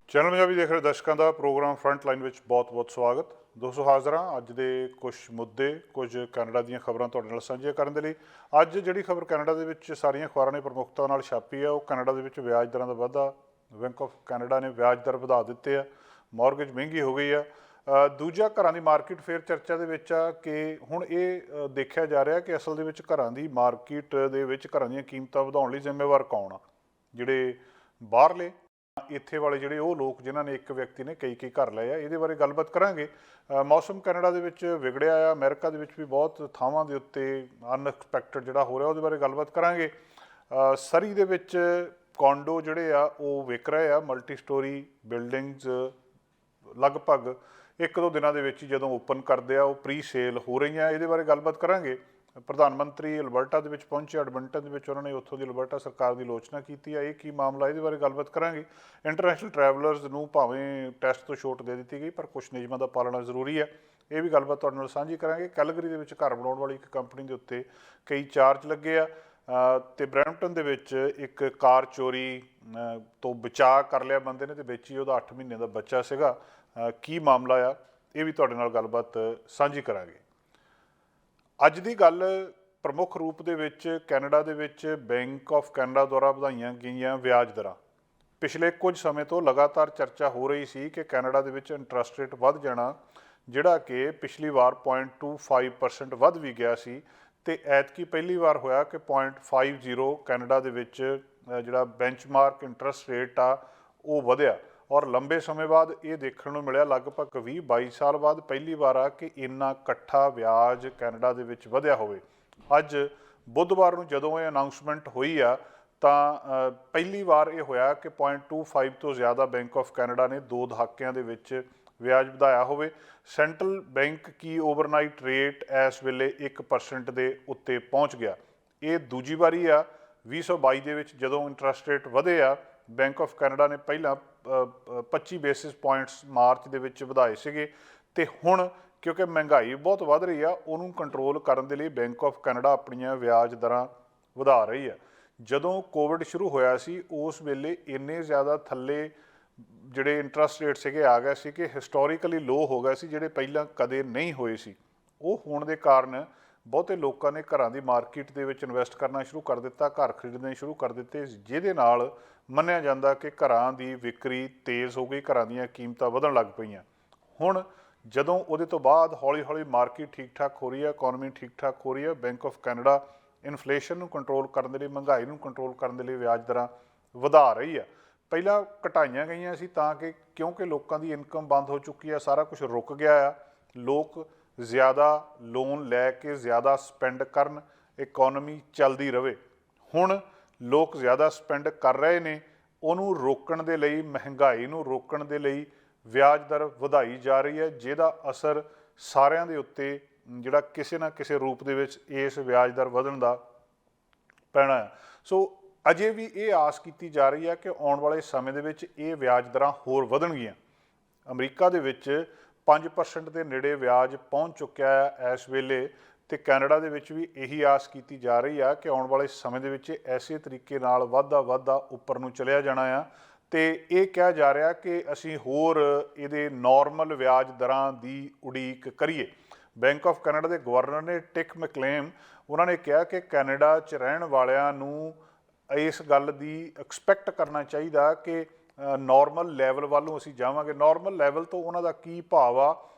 Channel Punjabi ਦੇਖ ਰਹੇ ਦਰਸ਼ਕਾਂ ਦਾ ਪ੍ਰੋਗਰਾਮ ਫਰੰਟ ਲਾਈਨ ਵਿੱਚ ਬਹੁਤ-ਬਹੁਤ ਸਵਾਗਤ। ਦੋਸਤੋ ਹਾਜ਼ਰ ਹਾਂ ਅੱਜ ਦੇ ਕੁਝ ਮੁੱਦੇ, ਕੁਝ ਕੈਨੇਡਾ ਦੀਆਂ ਖਬਰਾਂ ਤੁਹਾਡੇ ਨਾਲ ਸਾਂਝੀਆਂ ਕਰਨ ਦੇ ਲਈ। ਅੱਜ ਜਿਹੜੀ ਖਬਰ ਕੈਨੇਡਾ ਦੇ ਵਿੱਚ ਸਾਰੀਆਂ ਅਖਬਾਰਾਂ ਨੇ ਪ੍ਰਮੁੱਖਤਾ ਨਾਲ ਛਾਪੀ ਹੈ, ਉਹ ਕੈਨੇਡਾ ਦੇ ਵਿੱਚ ਵਿਆਜ ਦਰਾਂ ਦਾ ਵਾਧਾ। ਬੈਂਕ ਆਫ ਕੈਨੇਡਾ ਨੇ ਵਿਆਜ ਦਰ ਵਧਾ ਦਿੱਤੇ ਆ, ਮੌਰਗੇਜ ਮਹਿੰਗੀ ਹੋ ਗਈ ਆ। ਦੂਜਾ, ਘਰਾਂ ਦੀ ਮਾਰਕੀਟ ਫੇਰ ਚਰਚਾ ਦੇ ਵਿੱਚ ਆ ਕਿ ਹੁਣ ਇਹ ਦੇਖਿਆ ਜਾ ਰਿਹਾ ਕਿ ਅਸਲ ਦੇ ਵਿੱਚ ਘਰਾਂ ਦੀ ਮਾਰਕੀਟ ਦੇ ਵਿੱਚ ਘਰਾਂ ਦੀਆਂ ਕੀਮਤਾਂ ਵਧਾਉਣ ਲਈ ਜ਼ਿੰਮੇਵਾਰ ਕੌਣ ਆ। ਜਿਹੜੇ ਬਾਹਰਲੇ ਇੱਥੇ ਵਾਲੇ ਜਿਹੜੇ ਉਹ ਲੋਕ ਜਿਨ੍ਹਾਂ ਨੇ ਇੱਕ ਵਿਅਕਤੀ ਨੇ ਕਈ ਘਰ ਲਏ ਆ, ਇਹਦੇ ਬਾਰੇ ਗੱਲਬਾਤ ਕਰਾਂਗੇ। ਮੌਸਮ ਕੈਨੇਡਾ ਦੇ ਵਿੱਚ ਵਿਗੜਿਆ ਆ, ਅਮਰੀਕਾ ਦੇ ਵਿੱਚ ਵੀ ਬਹੁਤ ਥਾਵਾਂ ਦੇ ਉੱਤੇ ਅਨਐਕਸਪੈਕਟਡ ਜਿਹੜਾ ਹੋ ਰਿਹਾ ਉਹਦੇ ਬਾਰੇ ਗੱਲਬਾਤ ਕਰਾਂਗੇ। ਸਰੀ ਦੇ ਵਿੱਚ ਕੌਂਡੋ ਜਿਹੜੇ ਆ ਉਹ ਵਿਕ ਰਹੇ ਆ, ਮਲਟੀ ਸਟੋਰੀ ਬਿਲਡਿੰਗਸ ਲਗਭਗ ਇੱਕ ਦੋ ਦਿਨਾਂ ਦੇ ਵਿੱਚ ਹੀ ਜਦੋਂ ਓਪਨ ਕਰਦੇ ਆ ਉਹ ਪ੍ਰੀ ਸੇਲ ਹੋ ਰਹੀਆਂ, ਇਹਦੇ ਬਾਰੇ ਗੱਲਬਾਤ ਕਰਾਂਗੇ। ਪ੍ਰਧਾਨ ਮੰਤਰੀ ਅਲਬਰਟਾ ਦੇ ਵਿੱਚ ਪਹੁੰਚੇ, ਐਡਮਿੰਟਨ ਦੇ ਵਿੱਚ ਉਹਨਾਂ ਨੇ ਉੱਥੋਂ ਦੀ ਅਲਬਰਟਾ ਸਰਕਾਰ ਦੀ ਆਲੋਚਨਾ ਕੀਤੀ ਆ। ਇਹ ਕੀ ਮਾਮਲਾ, ਇਹਦੇ ਬਾਰੇ ਗੱਲਬਾਤ ਕਰਾਂਗੇ। ਇੰਟਰਨੈਸ਼ਨਲ ਟਰੈਵਲਰਸ ਨੂੰ ਭਾਵੇਂ ਟੈਸਟ ਤੋਂ ਛੋਟ ਦੇ ਦਿੱਤੀ ਗਈ, ਪਰ ਕੁਝ ਨਿਯਮਾਂ ਦਾ ਪਾਲਣਾ ਜ਼ਰੂਰੀ ਹੈ, ਇਹ ਵੀ ਗੱਲਬਾਤ ਤੁਹਾਡੇ ਨਾਲ ਸਾਂਝੀ ਕਰਾਂਗੇ। ਕੈਲਗਰੀ ਦੇ ਵਿੱਚ ਘਰ ਬਣਾਉਣ ਵਾਲੀ ਇੱਕ ਕੰਪਨੀ ਦੇ ਉੱਤੇ ਕਈ ਚਾਰਜ ਲੱਗੇ ਆ, ਅਤੇ ਬਰੈਂਪਟਨ ਦੇ ਵਿੱਚ ਇੱਕ ਕਾਰ ਚੋਰੀ ਤੋਂ ਬਚਾਅ ਕਰ ਲਿਆ ਬੰਦੇ ਨੇ, ਅਤੇ ਵਿੱਚ ਹੀ ਉਹਦਾ 8 ਮਹੀਨੇ ਦਾ ਬੱਚਾ ਸੀਗਾ। ਕੀ ਮਾਮਲਾ ਆ, ਇਹ ਵੀ ਤੁਹਾਡੇ ਨਾਲ ਗੱਲਬਾਤ ਸਾਂਝੀ ਕਰਾਂਗੇ। ਅੱਜ ਦੀ ਗੱਲ ਪ੍ਰਮੁੱਖ ਰੂਪ ਦੇ ਵਿੱਚ ਕੈਨੇਡਾ ਦੇ ਵਿੱਚ ਬੈਂਕ ਆਫ ਕੈਨੇਡਾ ਦੁਆਰਾ ਵਧਾਈਆਂ ਗਈਆਂ ਵਿਆਜ ਦਰਾਂ। ਪਿਛਲੇ ਕੁਝ ਸਮੇਂ ਤੋਂ ਲਗਾਤਾਰ ਚਰਚਾ ਹੋ ਰਹੀ ਸੀ ਕਿ ਕੈਨੇਡਾ ਦੇ ਵਿੱਚ ਇੰਟਰਸਟ ਰੇਟ ਵੱਧ ਜਾਣਾ, ਜਿਹੜਾ ਕਿ ਪਿਛਲੀ ਵਾਰ 0.25% ਵੱਧ ਵੀ ਗਿਆ ਸੀ, ਅਤੇ ਐਤਕੀ ਪਹਿਲੀ ਵਾਰ ਹੋਇਆ ਕਿ 0.50 ਕੈਨੇਡਾ ਦੇ ਵਿੱਚ ਜਿਹੜਾ ਬੈਂਚਮਾਰਕ ਇੰਟਰਸਟ ਰੇਟ ਆ ਉਹ ਵਧਿਆ। ਔਰ ਲੰਬੇ ਸਮੇਂ ਬਾਅਦ ਇਹ ਦੇਖਣ ਨੂੰ ਮਿਲਿਆ, ਲਗਭਗ 20-22 ਸਾਲ ਬਾਅਦ ਪਹਿਲੀ ਵਾਰ ਆ ਕਿ ਇੰਨਾ ਇਕੱਠਾ ਵਿਆਜ ਕੈਨੇਡਾ ਦੇ ਵਿੱਚ ਵਧਿਆ ਹੋਵੇ। ਅੱਜ ਬੁੱਧਵਾਰ ਨੂੰ ਜਦੋਂ ਇਹ ਅਨਾਊਂਸਮੈਂਟ ਹੋਈ ਆ ਤਾਂ ਪਹਿਲੀ ਵਾਰ ਇਹ ਹੋਇਆ ਕਿ 0.25 ਤੋਂ ਜ਼ਿਆਦਾ ਬੈਂਕ ਆਫ ਕੈਨੇਡਾ ਨੇ 2 ਦਹਾਕਿਆਂ ਦੇ ਵਿੱਚ ਵਿਆਜ ਵਧਾਇਆ ਹੋਵੇ। ਸੈਂਟਰਲ ਬੈਂਕ ਕੀ ਓਵਰਨਾਈਟ ਰੇਟ ਇਸ ਵੇਲੇ 1% ਦੇ ਉੱਤੇ ਪਹੁੰਚ ਗਿਆ। ਇਹ ਦੂਜੀ ਵਾਰੀ ਆ 2022 ਦੇ ਵਿੱਚ ਜਦੋਂ ਇੰਟਰਸਟ ਰੇਟ ਵਧੇ ਆ। ਬੈਂਕ ਆਫ ਕੈਨੇਡਾ ਨੇ ਪਹਿਲਾਂ 25 ਬੇਸਿਸ ਪੁਆਇੰਟਸ ਮਾਰਚ ਦੇ ਵਿੱਚ ਵਧਾਏ ਸੀਗੇ, ਅਤੇ ਹੁਣ ਕਿਉਂਕਿ ਮਹਿੰਗਾਈ ਬਹੁਤ ਵੱਧ ਰਹੀ ਆ, ਉਹਨੂੰ ਕੰਟਰੋਲ ਕਰਨ ਦੇ ਲਈ ਬੈਂਕ ਆਫ ਕੈਨੇਡਾ ਆਪਣੀਆਂ ਵਿਆਜ ਦਰਾਂ ਵਧਾ ਰਹੀ ਆ। ਜਦੋਂ ਕੋਵਿਡ ਸ਼ੁਰੂ ਹੋਇਆ ਸੀ ਉਸ ਵੇਲੇ ਇੰਨੇ ਜ਼ਿਆਦਾ ਥੱਲੇ ਜਿਹੜੇ ਇੰਟਰਸਟ ਰੇਟ ਸੀਗੇ ਆ ਗਏ ਸੀ ਕਿ ਹਿਸਟੋਰੀਕਲੀ ਲੋ ਹੋ ਗਏ ਸੀ, ਜਿਹੜੇ ਪਹਿਲਾਂ ਕਦੇ ਨਹੀਂ ਹੋਏ ਸੀ। ਉਹ ਹੋਣ ਦੇ ਕਾਰਨ ਬਹੁਤੇ ਲੋਕਾਂ ਨੇ ਘਰਾਂ ਦੀ ਮਾਰਕੀਟ ਦੇ ਵਿੱਚ ਇਨਵੈਸਟ ਕਰਨਾ ਸ਼ੁਰੂ ਕਰ ਦਿੱਤਾ, ਘਰ ਖਰੀਦਣੇ ਸ਼ੁਰੂ ਕਰ ਦਿੱਤੇ, ਜਿਹਦੇ ਨਾਲ ਮੰਨਿਆ ਜਾਂਦਾ ਕਿ ਘਰਾਂ ਦੀ ਵਿਕਰੀ ਤੇਜ਼ ਹੋ ਗਈ, ਘਰਾਂ ਦੀਆਂ ਕੀਮਤਾਂ ਵਧਣ ਲੱਗ ਪਈਆਂ। ਹੁਣ ਜਦੋਂ ਉਹਦੇ ਤੋਂ ਬਾਅਦ ਹੌਲੀ ਹੌਲੀ ਮਾਰਕੀਟ ਠੀਕ ਠਾਕ ਹੋ ਰਹੀ ਹੈ, ਇਕੋਨਮੀ ਠੀਕ ਠਾਕ ਹੋ ਰਹੀ ਹੈ, ਬੈਂਕ ਆਫ ਕੈਨੇਡਾ ਇਨਫਲੇਸ਼ਨ ਨੂੰ ਕੰਟਰੋਲ ਕਰਨ ਦੇ ਲਈ, ਮਹਿੰਗਾਈ ਨੂੰ ਕੰਟਰੋਲ ਕਰਨ ਦੇ ਲਈ ਵਿਆਜ ਦਰਾਂ ਵਧਾ ਰਹੀ ਆ। ਪਹਿਲਾਂ ਘਟਾਈਆਂ ਗਈਆਂ ਸੀ ਤਾਂ ਕਿ ਕਿਉਂਕਿ ਲੋਕਾਂ ਦੀ ਇਨਕਮ ਬੰਦ ਹੋ ਚੁੱਕੀ ਆ, ਸਾਰਾ ਕੁਝ ਰੁਕ ਗਿਆ ਆ, ਲੋਕ ਜ਼ਿਆਦਾ ਲੋਨ ਲੈ ਕੇ ਜ਼ਿਆਦਾ ਸਪੈਂਡ ਕਰਨ, ਇਕੋਨਮੀ ਚੱਲਦੀ ਰਹੇ। ਹੁਣ ਲੋਕ ਜ਼ਿਆਦਾ ਸਪੈਂਡ ਕਰ ਰਹੇ ਨੇ, ਉਹਨੂੰ ਰੋਕਣ ਦੇ ਲਈ, ਮਹਿੰਗਾਈ ਨੂੰ ਰੋਕਣ ਦੇ ਲਈ ਵਿਆਜ ਦਰ ਵਧਾਈ ਜਾ ਰਹੀ ਹੈ, ਜਿਹਦਾ ਅਸਰ ਸਾਰਿਆਂ ਦੇ ਉੱਤੇ ਜਿਹੜਾ ਕਿਸੇ ਨਾ ਕਿਸੇ ਰੂਪ ਦੇ ਵਿੱਚ ਇਸ ਵਿਆਜ ਦਰ ਵਧਣ ਦਾ ਪੈਣਾ ਹੈ। ਸੋ ਅਜੇ ਵੀ ਇਹ ਆਸ ਕੀਤੀ ਜਾ ਰਹੀ ਹੈ ਕਿ ਆਉਣ ਵਾਲੇ ਸਮੇਂ ਦੇ ਵਿੱਚ ਇਹ ਵਿਆਜ ਦਰਾਂ ਹੋਰ ਵਧਣਗੀਆਂ। ਅਮਰੀਕਾ ਦੇ ਵਿੱਚ 5% ਦੇ ਨੇੜੇ ਵਿਆਜ ਪਹੁੰਚ ਚੁੱਕਿਆ ਹੈ ਇਸ ਵੇਲੇ, ਅਤੇ ਕੈਨੇਡਾ ਦੇ ਵਿੱਚ ਵੀ ਇਹੀ ਆਸ ਕੀਤੀ ਜਾ ਰਹੀ ਆ ਕਿ ਆਉਣ ਵਾਲੇ ਸਮੇਂ ਦੇ ਵਿੱਚ ਐਸੇ ਤਰੀਕੇ ਨਾਲ ਵੱਧਦਾ ਉੱਪਰ ਨੂੰ ਚਲਿਆ ਜਾਣਾ ਆ, ਅਤੇ ਇਹ ਕਿਹਾ ਜਾ ਰਿਹਾ ਕਿ ਅਸੀਂ ਹੋਰ ਇਹਦੇ ਨੋਰਮਲ ਵਿਆਜ ਦਰਾਂ ਦੀ ਉਡੀਕ ਕਰੀਏ। ਬੈਂਕ ਆਫ ਕੈਨੇਡਾ ਦੇ ਗਵਰਨਰ ਨੇ ਟਿਕ ਮੈਕਲੇਮ, ਉਹਨਾਂ ਨੇ ਕਿਹਾ ਕਿ ਕੈਨੇਡਾ 'ਚ ਰਹਿਣ ਵਾਲਿਆਂ ਨੂੰ ਇਸ ਗੱਲ ਦੀ ਐਕਸਪੈਕਟ ਕਰਨਾ ਚਾਹੀਦਾ ਕਿ ਨੋਰਮਲ ਲੈਵਲ ਵੱਲੋਂ ਅਸੀਂ ਜਾਵਾਂਗੇ। ਨੋਰਮਲ ਲੈਵਲ ਤੋਂ ਉਹਨਾਂ ਦਾ ਕੀ ਭਾਵ ਆ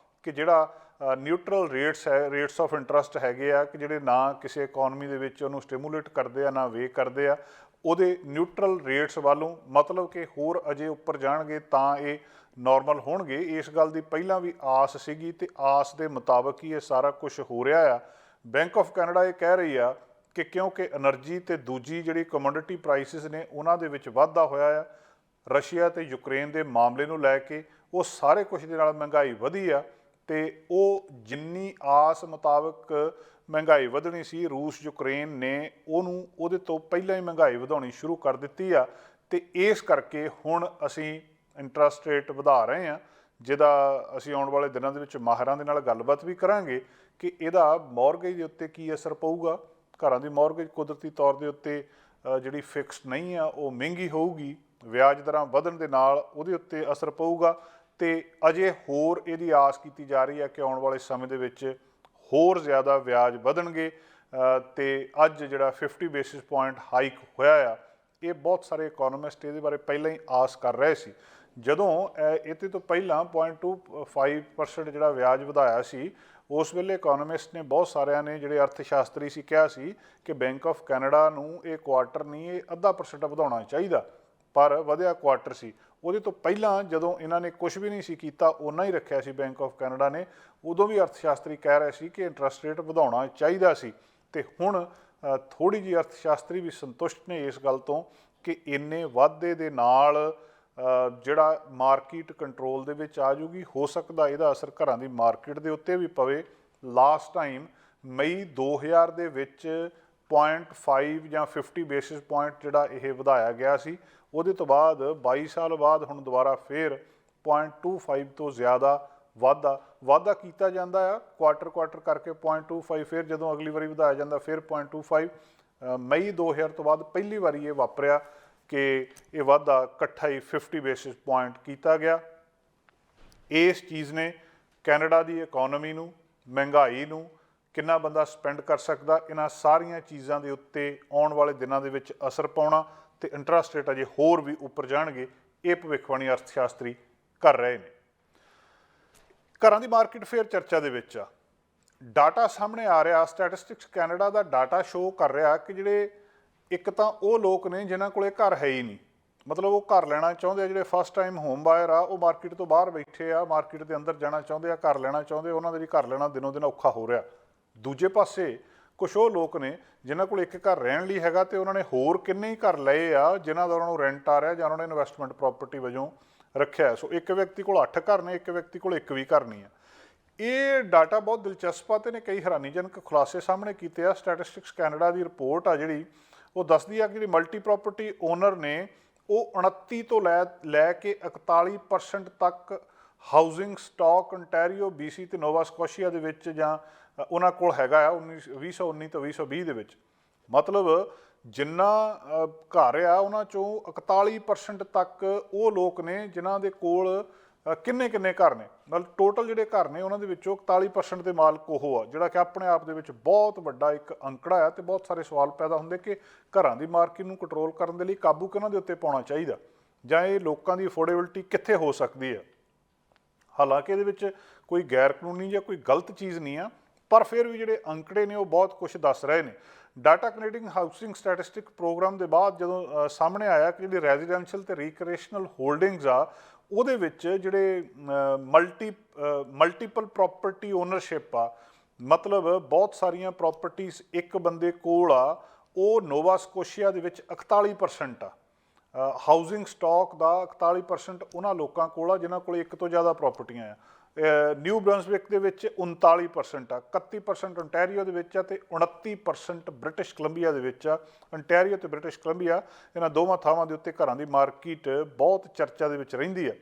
ਕਿ ਜਿਹੜਾ ਨਿਊਟਰਲ ਰੇਟਸ ਆਫ ਇੰਟਰਸਟ ਹੈਗੇ ਆ, ਕਿ ਜਿਹੜੇ ਨਾ ਕਿਸੇ ਇਕੋਨਮੀ ਦੇ ਵਿੱਚ ਉਹਨੂੰ ਸਟਿਮੂਲੇਟ ਕਰਦੇ ਆ ਨਾ ਵੇਕ ਕਰਦੇ ਆ, ਉਹਦੇ ਨਿਊਟਰਲ ਰੇਟਸ ਵੱਲੋਂ, ਮਤਲਬ ਕਿ ਹੋਰ ਅਜੇ ਉੱਪਰ ਜਾਣਗੇ ਤਾਂ ਇਹ ਨੋਰਮਲ ਹੋਣਗੇ। ਇਸ ਗੱਲ ਦੀ ਪਹਿਲਾਂ ਵੀ ਆਸ ਸੀਗੀ, ਅਤੇ ਆਸ ਦੇ ਮੁਤਾਬਕ ਹੀ ਇਹ ਸਾਰਾ ਕੁਝ ਹੋ ਰਿਹਾ ਆ। ਬੈਂਕ ਆਫ ਕੈਨੇਡਾ ਇਹ ਕਹਿ ਰਹੀ ਆ ਕਿ ਕਿਉਂਕਿ ਐਨਰਜੀ ਅਤੇ ਦੂਜੀ ਜਿਹੜੀ ਕਮੋਡਿਟੀ ਪ੍ਰਾਈਸਿਸ ਨੇ ਉਹਨਾਂ ਦੇ ਵਿੱਚ ਵਾਧਾ ਹੋਇਆ ਆ, ਰਸ਼ੀਆ ਅਤੇ ਯੂਕਰੇਨ ਦੇ ਮਾਮਲੇ ਨੂੰ ਲੈ ਕੇ, ਉਹ ਸਾਰੇ ਕੁਝ ਦੇ ਨਾਲ ਮਹਿੰਗਾਈ ਵਧੀ ਆ, ਅਤੇ ਉਹ ਜਿੰਨੀ ਆਸ ਮੁਤਾਬਕ ਮਹਿੰਗਾਈ ਵਧਣੀ ਸੀ, ਰੂਸ ਯੂਕਰੇਨ ਨੇ ਉਹਦੇ ਤੋਂ ਪਹਿਲਾਂ ਹੀ ਮਹਿੰਗਾਈ ਵਧਾਉਣੀ ਸ਼ੁਰੂ ਕਰ ਦਿੱਤੀ ਆ, ਅਤੇ ਇਸ ਕਰਕੇ ਹੁਣ ਅਸੀਂ ਇੰਟਰਸਟ ਰੇਟ ਵਧਾ ਰਹੇ ਹਾਂ, ਜਿਹਦਾ ਅਸੀਂ ਆਉਣ ਵਾਲੇ ਦਿਨਾਂ ਦੇ ਵਿੱਚ ਮਾਹਿਰਾਂ ਦੇ ਨਾਲ ਗੱਲਬਾਤ ਵੀ ਕਰਾਂਗੇ ਕਿ ਇਹਦਾ ਮੌਰਗੇਜ ਦੇ ਉੱਤੇ ਕੀ ਅਸਰ ਪਊਗਾ। ਘਰਾਂ ਦੀ ਮੌਰਗੇਜ ਕੁਦਰਤੀ ਤੌਰ ਦੇ ਉੱਤੇ ਜਿਹੜੀ ਫਿਕਸਡ ਨਹੀਂ ਆ ਉਹ ਮਹਿੰਗੀ ਹੋਊਗੀ, ਵਿਆਜ ਦਰਾਂ ਵਧਣ ਦੇ ਨਾਲ ਉਹਦੇ ਉੱਤੇ ਅਸਰ ਪਊਗਾ ਤੇ ਅਜੇ ਹੋਰ ਇਹਦੀ ਆਸ ਕੀਤੀ ਜਾ ਰਹੀ ਹੈ ਕਿ ਆਉਣ ਵਾਲੇ ਸਮੇਂ ਦੇ ਵਿੱਚ ਹੋਰ ਜ਼ਿਆਦਾ ਵਿਆਜ ਵਧਣਗੇ ਤੇ ਅੱਜ ਜਿਹੜਾ 50 ਬੇਸਿਸ ਪੁਆਇੰਟ ਹਾਈਕ ਹੋਇਆ ਆ, ਇਹ ਬਹੁਤ ਸਾਰੇ ਇਕੋਨੋਮਿਸਟ ਇਹਦੇ ਬਾਰੇ ਪਹਿਲਾਂ ਹੀ ਆਸ ਕਰ ਰਹੇ ਸੀ। ਜਦੋਂ ਇਹਦੇ ਤੋਂ ਪਹਿਲਾਂ 0.25% ਜਿਹੜਾ ਵਿਆਜ ਵਧਾਇਆ ਸੀ, ਉਸ ਵੇਲੇ ਇਕੋਨੋਮਿਸਟ ਨੇ ਬਹੁਤ ਸਾਰਿਆਂ ਨੇ ਜਿਹੜੇ ਅਰਥ ਸ਼ਾਸਤਰੀ ਸੀ ਕਿਹਾ ਸੀ ਕਿ ਬੈਂਕ ਆਫ ਕੈਨੇਡਾ ਨੂੰ ਇਹ ਕੁਆਟਰ ਨਹੀਂ, ਇਹ 0.5% ਵਧਾਉਣਾ ਚਾਹੀਦਾ, ਪਰ ਵਧਿਆ ਕੁਆਟਰ ਸੀ। ਉਹਦੇ ਤੋਂ ਪਹਿਲਾਂ ਜਦੋਂ ਇਹਨਾਂ ਨੇ ਕੁਝ ਵੀ ਨਹੀਂ ਸੀ ਕੀਤਾ, ਓਨਾ ਹੀ ਰੱਖਿਆ ਸੀ ਬੈਂਕ ਆਫ ਕੈਨੇਡਾ ਨੇ, ਉਦੋਂ ਵੀ ਅਰਥ ਸ਼ਾਸਤਰੀ ਕਹਿ ਰਹੇ ਸੀ ਕਿ ਇੰਟਰਸਟ ਰੇਟ ਵਧਾਉਣਾ ਚਾਹੀਦਾ ਸੀ। ਤੇ ਹੁਣ ਥੋੜ੍ਹੀ ਜਿਹੀ ਅਰਥ ਸ਼ਾਸਤਰੀ ਵੀ ਸੰਤੁਸ਼ਟ ਨੇ ਇਸ ਗੱਲ ਤੋਂ ਕਿ ਇੰਨੇ ਵਾਧੇ ਦੇ ਨਾਲ ਜਿਹੜਾ ਮਾਰਕੀਟ ਕੰਟਰੋਲ ਦੇ ਵਿੱਚ ਆ ਜੂਗੀ। ਹੋ ਸਕਦਾ ਇਹਦਾ ਅਸਰ ਘਰਾਂ ਦੀ ਮਾਰਕੀਟ ਦੇ ਉੱਤੇ ਵੀ ਪਵੇ। ਲਾਸਟ ਟਾਈਮ ਮਈ 2000 ਦੇ ਵਿੱਚ 0.5 ਜਾਂ 50 ਬੇਸਿਸ ਪੁਆਇੰਟ ਜਿਹੜਾ ਇਹ ਵਧਾਇਆ ਗਿਆ ਸੀ, ਉਹਦੇ ਤੋਂ ਬਾਅਦ 22 ਸਾਲ ਬਾਅਦ ਹੁਣ ਦੁਬਾਰਾ ਫਿਰ 0.25 ਤੋਂ ਜ਼ਿਆਦਾ ਵਾਧਾ ਕੀਤਾ ਜਾਂਦਾ ਆ, ਕੁਆਟਰ ਕਰਕੇ 0.25, ਫਿਰ ਜਦੋਂ ਅਗਲੀ ਵਾਰੀ ਵਧਾਇਆ ਜਾਂਦਾ ਫਿਰ 0.25। ਮਈ 2000 ਤੋਂ ਬਾਅਦ ਪਹਿਲੀ ਵਾਰੀ ਇਹ ਵਾਪਰਿਆ ਕਿ ਇਹ ਵਾਧਾ ਇਕੱਠਾ ਹੀ 50 ਬੇਸਿਸ ਪੁਆਇੰਟ ਕੀਤਾ ਗਿਆ। ਇਸ ਚੀਜ਼ ਨੇ ਕੈਨੇਡਾ ਦੀ ਇਕੋਨਮੀ ਨੂੰ, ਮਹਿੰਗਾਈ ਨੂੰ, ਕਿੰਨਾ ਬੰਦਾ ਸਪੈਂਡ ਕਰ ਸਕਦਾ, ਇਹਨਾਂ ਸਾਰੀਆਂ ਚੀਜ਼ਾਂ ਦੇ ਉੱਤੇ ਆਉਣ ਵਾਲੇ ਦਿਨਾਂ ਦੇ ਵਿੱਚ ਅਸਰ ਪਾਉਣਾ ਤੇ ਇੰਟਰਸਟ ਰੇਟ ਅਜੇ ਹੋਰ ਵੀ ਉੱਪਰ ਜਾਣਗੇ, ਇਹ ਭਵਿੱਖਬਾਣੀ ਅਰਥ ਸ਼ਾਸਤਰੀ ਕਰ ਰਹੇ ਨੇ। ਘਰਾਂ ਦੀ ਮਾਰਕੀਟ ਫੇਰ ਚਰਚਾ ਦੇ ਵਿੱਚ ਆ। ਡਾਟਾ ਸਾਹਮਣੇ ਆ ਰਿਹਾ, ਸਟੈਟਿਸਟਿਕਸ ਕੈਨੇਡਾ ਦਾ ਡਾਟਾ ਸ਼ੋਅ ਕਰ ਰਿਹਾ ਕਿ ਜਿਹੜੇ ਇੱਕ ਤਾਂ ਉਹ ਲੋਕ ਨੇ ਜਿਨ੍ਹਾਂ ਕੋਲੇ ਘਰ ਹੈ ਹੀ ਨਹੀਂ, ਮਤਲਬ ਉਹ ਘਰ ਲੈਣਾ ਚਾਹੁੰਦੇ ਆ, ਜਿਹੜੇ ਫਸਟ ਟਾਈਮ ਹੋਮ ਬਾਇਰ ਆ, ਉਹ ਮਾਰਕੀਟ ਤੋਂ ਬਾਹਰ ਬੈਠੇ ਆ, ਮਾਰਕੀਟ ਦੇ ਅੰਦਰ ਜਾਣਾ ਚਾਹੁੰਦੇ ਆ, ਘਰ ਲੈਣਾ ਚਾਹੁੰਦੇ, ਉਹਨਾਂ ਦੇ ਲਈ ਘਰ ਲੈਣਾ ਦਿਨੋਂ ਦਿਨ ਔਖਾ ਹੋ ਰਿਹਾ। ਦੂਜੇ ਪਾਸੇ ਕੁਛ ਉਹ ਲੋਕ ਨੇ ਜਿਨ੍ਹਾਂ ਕੋਲ ਇੱਕ ਘਰ ਰਹਿਣ ਲਈ ਹੈਗਾ ਤੇ ਉਹਨਾਂ ਨੇ ਹੋਰ ਕਿੰਨੇ ਹੀ ਘਰ ਲਏ ਆ ਜਿਨ੍ਹਾਂ ਦਾ ਉਹਨਾਂ ਨੂੰ ਰੈਂਟ ਆ ਰਿਹਾ ਜਾਂ ਉਹਨਾਂ ਨੇ ਇਨਵੈਸਟਮੈਂਟ ਪ੍ਰੋਪਰਟੀ ਵਜੋਂ ਰੱਖਿਆ। ਸੋ ਇੱਕ ਵਿਅਕਤੀ ਕੋਲ 8 ਘਰ ਨੇ, ਇੱਕ ਵਿਅਕਤੀ ਕੋਲ ਇੱਕ ਵੀ ਘਰ ਨਹੀਂ ਆ। ਇਹ ਡਾਟਾ ਬਹੁਤ ਦਿਲਚਸਪ ਆ ਤੇ ਨੇ ਕਈ ਹੈਰਾਨੀਜਨਕ ਖੁਲਾਸੇ ਸਾਹਮਣੇ ਕੀਤੇ ਆ। ਸਟੈਟਿਸਟਿਕਸ ਕੈਨੇਡਾ ਦੀ ਰਿਪੋਰਟ ਆ ਜਿਹੜੀ, ਉਹ ਦੱਸਦੀ ਆ ਕਿ ਜਿਹੜੀ ਮਲਟੀ ਪ੍ਰੋਪਰਟੀ ਓਨਰ ਨੇ ਉਹ 29 ਤੋਂ ਲੈ ਕੇ 41% ਤੱਕ ਹਾਊਸਿੰਗ ਸਟਾਕ ontario, BC ਤੇ ਨੋਵਾ ਸਕੋਸ਼ੀਆ ਦੇ ਵਿੱਚ ਜਾਂ ਉਹਨਾਂ ਕੋਲ ਹੈਗਾ ਆ 2019 ਤੋਂ 2020 ਦੇ ਵਿੱਚ। ਮਤਲਬ ਜਿੰਨਾ ਘਰ ਆ ਉਹਨਾਂ ਚੋਂ 41% ਤੱਕ ਉਹ ਲੋਕ ਨੇ ਜਿਨ੍ਹਾਂ ਦੇ ਕੋਲ ਕਿੰਨੇ ਘਰ ਨੇ। ਮਤਲਬ ਟੋਟਲ ਜਿਹੜੇ ਘਰ ਨੇ ਉਹਨਾਂ ਦੇ ਵਿੱਚੋਂ 41% ਦੇ ਮਾਲਕ ਉਹ ਆ, ਜਿਹੜਾ ਕਿ ਆਪਣੇ ਆਪ ਦੇ ਵਿੱਚ ਬਹੁਤ ਵੱਡਾ ਇੱਕ ਅੰਕੜਾ ਆ। ਤੇ ਬਹੁਤ ਸਾਰੇ ਸਵਾਲ ਪੈਦਾ ਹੁੰਦੇ ਕਿ ਘਰਾਂ ਦੀ ਮਾਰਕੀਟ ਨੂੰ ਕੰਟਰੋਲ ਕਰਨ ਦੇ ਲਈ ਕਾਬੂ ਕਿਹਨਾਂ ਦੇ ਉੱਤੇ ਪਾਉਣਾ ਚਾਹੀਦਾ, ਜਾਂ ਇਹ ਲੋਕਾਂ ਦੀ ਅਫੋਰਡੇਬਿਲਟੀ ਕਿੱਥੇ ਹੋ ਸਕਦੀ ਹੈ। ਹਾਲਾਂਕਿ ਇਹਦੇ ਵਿੱਚ ਕੋਈ ਗੈਰ ਕਾਨੂੰਨੀ ਜਾਂ ਕੋਈ ਗਲਤ ਚੀਜ਼ ਨਹੀਂ ਆ, ਪਰ ਫਿਰ ਵੀ ਜਿਹੜੇ ਅੰਕੜੇ ਨੇ ਉਹ ਬਹੁਤ ਕੁਝ ਦੱਸ ਰਹੇ ਨੇ। Data connecting housing statistic programme ਦੇ ਬਾਅਦ ਜਦੋਂ ਸਾਹਮਣੇ ਆਇਆ ਕਿ ਜਿਹੜੀ ਰੈਜ਼ੀਡੈਂਸ਼ੀਅਲ ਤੇ ਰੀਕ੍ਰੀਏਸ਼ਨਲ ਹੋਲਡਿੰਗਸ ਆ, ਉਹਦੇ ਵਿੱਚ ਜਿਹੜੇ ਮਲਟੀਪਲ ਪ੍ਰੋਪਰਟੀ ਓਨਰਸ਼ਿਪ ਆ, ਮਤਲਬ ਬਹੁਤ ਸਾਰੀਆਂ ਪ੍ਰੋਪਰਟੀਜ਼ ਇੱਕ ਬੰਦੇ ਕੋਲ ਆ, ਉਹ ਨੋਵਾ ਸਕੋਸ਼ੀਆ ਦੇ ਵਿੱਚ 41% ਆ। ਹਾਊਸਿੰਗ ਸਟਾਕ ਦਾ 41% ਉਹਨਾਂ ਲੋਕਾਂ ਕੋਲ ਆ ਜਿਨ੍ਹਾਂ ਕੋਲ ਇੱਕ ਤੋਂ ਜ਼ਿਆਦਾ ਪ੍ਰਾਪਰਟੀਆਂ ਆ। ਨਿਊ ਬਰੰਸਵਿਕ ਦੇ ਵਿੱਚ 39% ਆ, 31% ontario ਦੇ ਵਿੱਚ ਆ ਤੇ 29% ਬ੍ਰਿਟਿਸ਼ ਕੋਲੰਬੀਆ ਦੇ ਵਿੱਚ ਆ। ontario ਤੇ ਬ੍ਰਿਟਿਸ਼ ਕੋਲੰਬੀਆ, ਇਹਨਾਂ ਦੋਵਾਂ ਥਾਵਾਂ ਦੇ ਉੱਤੇ ਘਰਾਂ ਦੀ ਮਾਰਕੀਟ ਬਹੁਤ ਚਰਚਾ ਦੇ ਵਿੱਚ ਰਹਿੰਦੀ ਆ।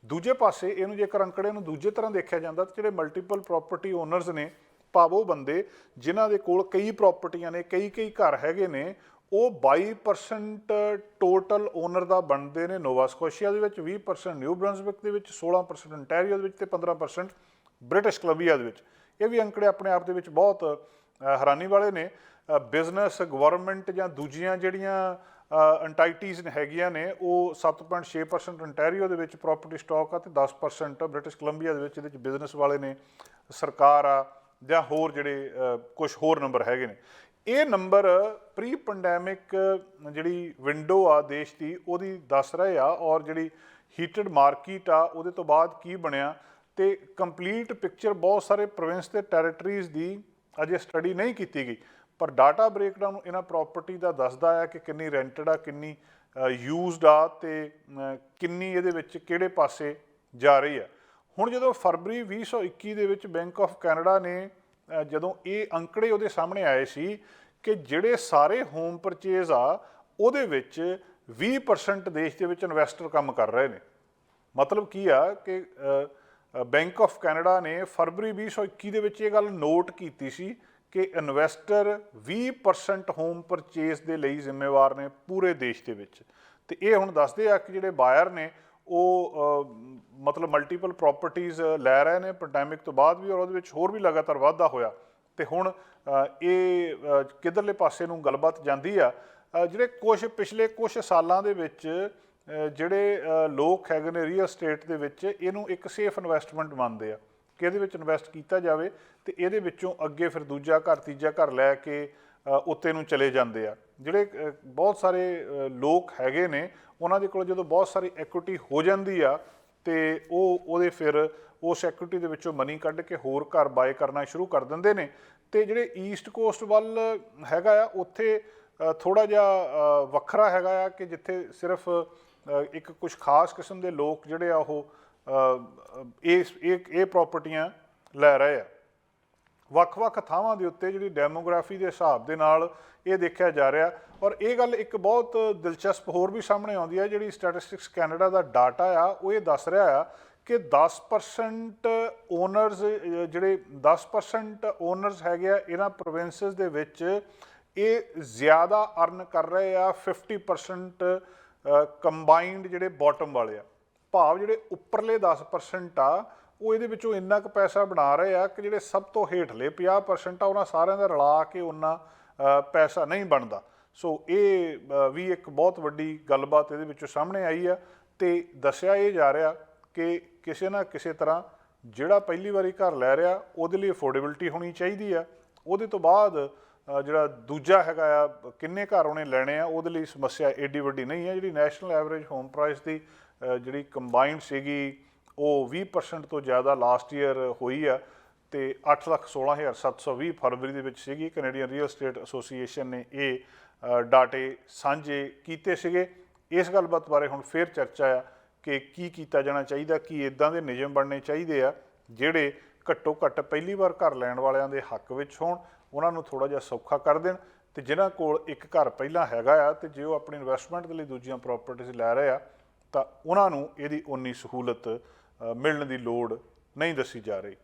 ਦੂਜੇ ਪਾਸੇ ਇਹਨੂੰ ਜੇਕਰ ਅੰਕੜੇ ਨੂੰ ਦੂਜੇ ਤਰ੍ਹਾਂ ਦੇਖਿਆ ਜਾਂਦਾ ਤਾਂ ਜਿਹੜੇ ਮਲਟੀਪਲ ਪ੍ਰੋਪਰਟੀ ਓਨਰਸ ਨੇ, ਭਾਵ ਉਹ ਬੰਦੇ ਜਿਨ੍ਹਾਂ ਦੇ ਕੋਲ ਕਈ ਪ੍ਰਾਪਰਟੀਆਂ ਨੇ, ਕਈ ਘਰ ਹੈਗੇ ਨੇ, ਉਹ 22% ਟੋਟਲ ਓਨਰ ਦਾ ਬਣਦੇ ਨੇ ਨੋਵਾ ਸਕੋਸ਼ੀਆ ਦੇ ਵਿੱਚ, 20% ਨਿਊ ਬਰੰਸਵਿਕ ਦੇ ਵਿੱਚ, 16% ontario ਦੇ ਵਿੱਚ ਤੇ 15% ਬ੍ਰਿਟਿਸ਼ ਕੋਲੰਬੀਆ ਦੇ ਵਿੱਚ। ਇਹ ਵੀ ਅੰਕੜੇ ਆਪਣੇ ਆਪ ਦੇ ਵਿੱਚ ਬਹੁਤ ਹੈਰਾਨੀ ਵਾਲੇ ਨੇ। ਬਿਜ਼ਨਸ, ਗਵਰਨਮੈਂਟ ਜਾਂ ਦੂਜੀਆਂ ਜਿਹੜੀਆਂ ਐਂਟਾਈਟੀਜ਼ ਹੈਗੀਆਂ ਨੇ, ਉਹ 7.6% ontario ਦੇ ਵਿੱਚ ਪ੍ਰਾਪਰਟੀ ਸਟਾਕ ਆ ਤੇ 10% ਬ੍ਰਿਟਿਸ਼ ਕੋਲੰਬੀਆ ਦੇ ਵਿੱਚ ਇਹਦੇ 'ਚ ਬਿਜ਼ਨਸ ਵਾਲੇ ਨੇ, ਸਰਕਾਰ ਆ ਜਾਂ ਹੋਰ ਜਿਹੜੇ ਕੁਛ ਹੋਰ ਨੰਬਰ ਹੈਗੇ ਨੇ। ਇਹ ਨੰਬਰ ਪ੍ਰੀ ਪੈਂਡੈਮਿਕ ਜਿਹੜੀ ਵਿੰਡੋ ਆ ਦੇਸ਼ ਦੀ, ਉਹਦੀ ਦੱਸ ਰਹੇ ਆ, ਔਰ ਜਿਹੜੀ ਹੀਟਡ ਮਾਰਕੀਟ ਆ ਉਹਦੇ ਤੋਂ ਬਾਅਦ ਕੀ ਬਣਿਆ। ਤੇ ਕੰਪਲੀਟ ਪਿਕਚਰ ਬਹੁਤ ਸਾਰੇ ਪ੍ਰੋਵਿੰਸ ਤੇ ਟੈਰੀਟਰੀਜ਼ ਦੀ ਅਜੇ ਸਟੱਡੀ ਨਹੀਂ ਕੀਤੀ ਗਈ, ਪਰ ਡਾਟਾ ਬ੍ਰੇਕਡਾਊਨ ਇਹਨਾਂ ਪ੍ਰਾਪਰਟੀ ਦਾ ਦੱਸਦਾ ਆ ਕਿ ਕਿੰਨੀ ਰੈਂਟਡ ਆ, ਕਿੰਨੀ ਯੂਜ਼ਡ ਆ ਤੇ ਕਿੰਨੀ ਇਹਦੇ ਵਿੱਚ ਕਿਹੜੇ ਪਾਸੇ ਜਾ ਰਹੀ ਆ। ਹੁਣ ਜਦੋਂ ਫਰਵਰੀ 2021 ਦੇ ਵਿੱਚ ਬੈਂਕ ਆਫ ਕੈਨੇਡਾ ਨੇ ਜਦੋਂ ਇਹ ਅੰਕੜੇ ਉਹਦੇ ਸਾਹਮਣੇ ਆਏ ਸੀ ਕਿ ਜਿਹੜੇ ਸਾਰੇ ਹੋਮ ਪਰਚੇਜ਼ ਆ ਉਹਦੇ ਵਿੱਚ 20% ਦੇਸ਼ ਦੇ ਵਿੱਚ ਇਨਵੈਸਟਰ ਕੰਮ ਕਰ ਰਹੇ ਨੇ। ਮਤਲਬ ਕੀ ਆ ਕਿ ਬੈਂਕ ਆਫ ਕੈਨੇਡਾ ਨੇ ਫਰਵਰੀ 2021 ਦੇ ਵਿੱਚ ਇਹ ਗੱਲ ਨੋਟ ਕੀਤੀ ਸੀ ਕਿ ਇਨਵੈਸਟਰ 20% ਹੋਮ ਪਰਚੇਜ਼ ਦੇ ਲਈ ਜ਼ਿੰਮੇਵਾਰ ਨੇ ਪੂਰੇ ਦੇਸ਼ ਦੇ ਵਿੱਚ। ਤੇ ਇਹ ਹੁਣ ਦੱਸਦੇ ਆ ਕਿ ਜਿਹੜੇ ਬਾਇਰ ਨੇ ਉਹ ਮਤਲਬ ਮਲਟੀਪਲ ਪ੍ਰੋਪਰਟੀਜ਼ ਲੈ ਰਹੇ ਨੇ ਪੈਂਡੈਮਿਕ ਤੋਂ ਬਾਅਦ ਵੀ, ਔਰ ਉਹਦੇ ਵਿੱਚ ਹੋਰ ਵੀ ਲਗਾਤਾਰ ਵਾਧਾ ਹੋਇਆ। ਤੇ ਹੁਣ ਇਹ ਕਿੱਧਰਲੇ ਪਾਸੇ ਨੂੰ ਗੱਲਬਾਤ ਜਾਂਦੀ ਆ। ਜਿਹੜੇ ਪਿਛਲੇ ਕੁਝ ਸਾਲਾਂ ਦੇ ਵਿੱਚ ਜਿਹੜੇ ਲੋਕ ਹੈਗੇ ਨੇ ਰੀਅਲ ਸਟੇਟ ਦੇ ਵਿੱਚ, ਇਹਨੂੰ ਇੱਕ ਸੇਫ ਇਨਵੈਸਟਮੈਂਟ ਮੰਨਦੇ ਆ ਕਿ ਇਹਦੇ ਵਿੱਚ ਇਨਵੈਸਟ ਕੀਤਾ ਜਾਵੇ ਤੇ ਇਹਦੇ ਵਿੱਚੋਂ ਅੱਗੇ ਫਿਰ ਦੂਜਾ ਘਰ ਤੀਜਾ ਘਰ ਲੈ ਕੇ ਉੱਤੇ ਨੂੰ ਚਲੇ ਜਾਂਦੇ ਆ। ਜਿਹੜੇ ਬਹੁਤ ਸਾਰੇ ਲੋਕ ਹੈਗੇ ਨੇ ਉਹਨਾਂ ਦੇ ਕੋਲ ਜਦੋਂ ਬਹੁਤ ਸਾਰੀ ਇਕੁਇਟੀ ਹੋ ਜਾਂਦੀ ਆ ਤੇ ਉਹਦੇ ਫਿਰ ਉਸ ਇਕੁਇਟੀ ਦੇ ਵਿੱਚੋਂ ਮਨੀ ਕੱਢ ਕੇ ਹੋਰ ਘਰ ਬਾਏ ਕਰਨਾ ਸ਼ੁਰੂ ਕਰ ਦਿੰਦੇ ਨੇ। ਤੇ ਜਿਹੜੇ ਈਸਟ ਕੋਸਟ ਵੱਲ ਹੈਗਾ ਆ, ਉੱਥੇ ਥੋੜ੍ਹਾ ਜਿਹਾ ਵੱਖਰਾ ਹੈਗਾ ਆ ਕਿ ਜਿੱਥੇ ਸਿਰਫ ਇੱਕ ਕੁਝ ਖਾਸ ਕਿਸਮ ਦੇ ਲੋਕ ਜਿਹੜੇ ਆ ਉਹ ਇਹ ਪ੍ਰੋਪਰਟੀਆਂ ਲੈ ਰਹੇ ਆ। ਵੱਖ-ਵੱਖ ਥਾਵਾਂ ਦੇ ਉੱਤੇ ਜਿਹੜੀ ਡੈਮੋਗ੍ਰਾਫੀ ਦੇ ਹਿਸਾਬ ਦੇ ਨਾਲ ਇਹ ਦੇਖਿਆ ਜਾ ਰਿਹਾ। ਔਰ ਇਹ ਗੱਲ ਇੱਕ ਬਹੁਤ ਦਿਲਚਸਪ ਹੋਰ ਵੀ ਸਾਹਮਣੇ ਆਉਂਦੀ ਹੈ। ਜਿਹੜੀ ਸਟੈਟਿਸਟਿਕਸ ਕੈਨੇਡਾ ਦਾ ਡਾਟਾ ਆ ਉਹ ਇਹ ਦੱਸ ਰਿਹਾ ਆ ਕਿ 10% ਓਨਰਸ, ਜਿਹੜੇ 10% ਓਨਰਸ ਹੈਗੇ ਆ ਇਹਨਾਂ ਪ੍ਰੋਵਿੰਸਸ ਦੇ ਵਿੱਚ, ਇਹ ਜ਼ਿਆਦਾ ਅਰਨ ਕਰ ਰਹੇ ਆ 50% ਕੰਬਾਈਨਡ ਜਿਹੜੇ ਬਾਟਮ ਵਾਲੇ ਆ। ਭਾਵ ਜਿਹੜੇ ਉੱਪਰਲੇ 10% ਆ ਉਹ ਇਹਦੇ ਵਿੱਚੋਂ ਇੰਨਾ ਕੁ ਪੈਸਾ ਬਣਾ ਰਹੇ ਆ ਕਿ ਜਿਹੜੇ ਸਭ ਤੋਂ ਹੇਠਲੇ 50% ਆ ਉਹਨਾਂ ਸਾਰਿਆਂ ਦਾ ਰਲਾ ਕੇ ਉਹਨਾਂ ਪੈਸਾ ਨਹੀਂ ਬਣਦਾ। ਸੋ ਇਹ ਵੀ ਇੱਕ ਬਹੁਤ ਵੱਡੀ ਗੱਲਬਾਤ ਇਹਦੇ ਵਿੱਚੋਂ ਸਾਹਮਣੇ ਆਈ ਆ। ਤੇ ਦੱਸਿਆ ਇਹ ਜਾ ਰਿਹਾ ਕਿ ਕਿਸੇ ਨਾ ਕਿਸੇ ਤਰ੍ਹਾਂ ਜਿਹੜਾ ਪਹਿਲੀ ਵਾਰੀ ਘਰ ਲੈ ਰਿਹਾ ਉਹਦੇ ਲਈ ਅਫੋਰਡੇਬਿਲਟੀ ਹੋਣੀ ਚਾਹੀਦੀ ਆ। ਉਹਦੇ ਤੋਂ ਬਾਅਦ ਜਿਹੜਾ ਦੂਜਾ ਹੈਗਾ ਆ ਕਿੰਨੇ ਘਰ ਉਹਨੇ ਲੈਣੇ ਆ, ਉਹਦੇ ਲਈ ਸਮੱਸਿਆ ਏਡੀ ਵੱਡੀ ਨਹੀਂ ਹੈ। ਜਿਹੜੀ ਨੈਸ਼ਨਲ ਐਵਰੇਜ ਹੋਮ ਪ੍ਰਾਈਸ ਦੀ ਜਿਹੜੀ ਕੰਬਾਈਨਡ ਸੀਗੀ ਉਹ 20% ਤੋਂ ਜ਼ਿਆਦਾ ਲਾਸਟ ਈਅਰ ਹੋਈ ਆ ਤੇ 8,16,720 ਫਰਵਰੀ ਦੇ ਵਿੱਚ ਸੀਗੀ। ਕੈਨੇਡੀਅਨ ਰੀਅਲ ਸਟੇਟ ਐਸੋਸੀਏਸ਼ਨ ਨੇ ਇਹ ਡਾਟੇ ਸਾਂਝੇ ਕੀਤੇ ਸੀਗੇ। ਇਸ ਗੱਲਬਾਤ ਬਾਰੇ ਹੁਣ ਫਿਰ ਚਰਚਾ ਆ ਕਿ ਕੀ ਕੀਤਾ ਜਾਣਾ ਚਾਹੀਦਾ, ਕੀ ਇੱਦਾਂ ਦੇ ਨਿਯਮ ਬਣਨੇ ਚਾਹੀਦੇ ਆ ਜਿਹੜੇ ਘੱਟੋ ਘੱਟ ਪਹਿਲੀ ਵਾਰ ਘਰ ਲੈਣ ਵਾਲਿਆਂ ਦੇ ਹੱਕ ਵਿੱਚ ਹੋਣ, ਉਹਨਾਂ ਨੂੰ ਥੋੜ੍ਹਾ ਜਿਹਾ ਸੌਖਾ ਕਰ ਦੇਣ। ਤੇ ਜਿਨ੍ਹਾਂ ਕੋਲ ਇੱਕ ਘਰ ਪਹਿਲਾਂ ਹੈਗਾ ਆ ਤੇ ਜੇ ਉਹ ਆਪਣੀ ਇਨਵੈਸਟਮੈਂਟ ਦੇ ਲਈ ਦੂਜੀਆਂ ਪ੍ਰੋਪਰਟੀਜ਼ ਲੈ ਰਹੇ ਆ ਤਾਂ ਉਹਨਾਂ ਨੂੰ ਇਹਦੀ ਉਨੀ ਸਹੂਲਤ ਮਿਲਣ ਦੀ ਲੋੜ ਨਹੀਂ ਦੱਸੀ ਜਾ ਰਹੀ।